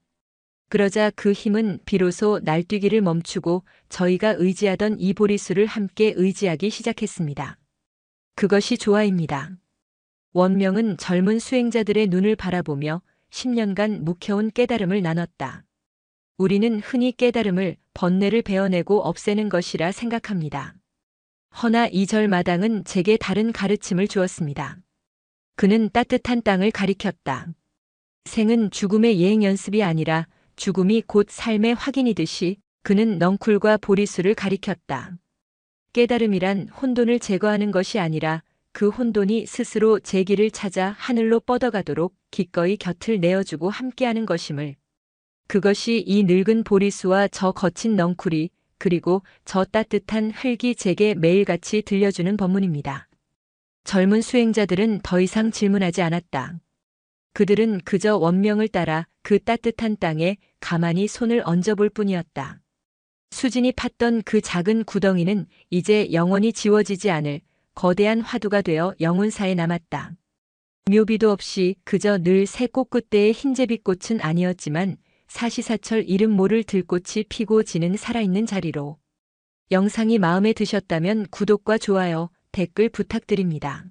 그러자 그 힘은 비로소 날뛰기를 멈추고 저희가 의지하던 이 보리수를 함께 의지하기 시작했습니다. 그것이 조화입니다. 원명은 젊은 수행자들의 눈을 바라보며 10년간 묵혀온 깨달음을 나눴다. 우리는 흔히 깨달음을 번뇌를 베어내고 없애는 것이라 생각합니다. 허나 이 절마당은 제게 다른 가르침을 주었습니다. 그는 따뜻한 땅을 가리켰다. 생은 죽음의 예행 연습이 아니라 죽음이 곧 삶의 확인이듯이 그는 넝쿨과 보리수를 가리켰다. 깨달음이란 혼돈을 제거하는 것이 아니라 그 혼돈이 스스로 제 길을 찾아 하늘로 뻗어가도록 기꺼이 곁을 내어주고 함께하는 것임을. 그것이 이 늙은 보리수와 저 거친 넝쿨이 그리고 저 따뜻한 흙이 제게 매일같이 들려주는 법문입니다. 젊은 수행자들은 더 이상 질문하지 않았다. 그들은 그저 원명을 따라 그 따뜻한 땅에 가만히 손을 얹어볼 뿐이었다. 수진이 팠던 그 작은 구덩이는 이제 영원히 지워지지 않을 거대한 화두가 되어 영운사에 남았다. 묘비도 없이 그저 늘 새 꽃끝대의 흰제비꽃은 아니었지만 사시사철 이름 모를 들꽃이 피고 지는 살아있는 자리로. 영상이 마음에 드셨다면 구독과 좋아요, 댓글 부탁드립니다.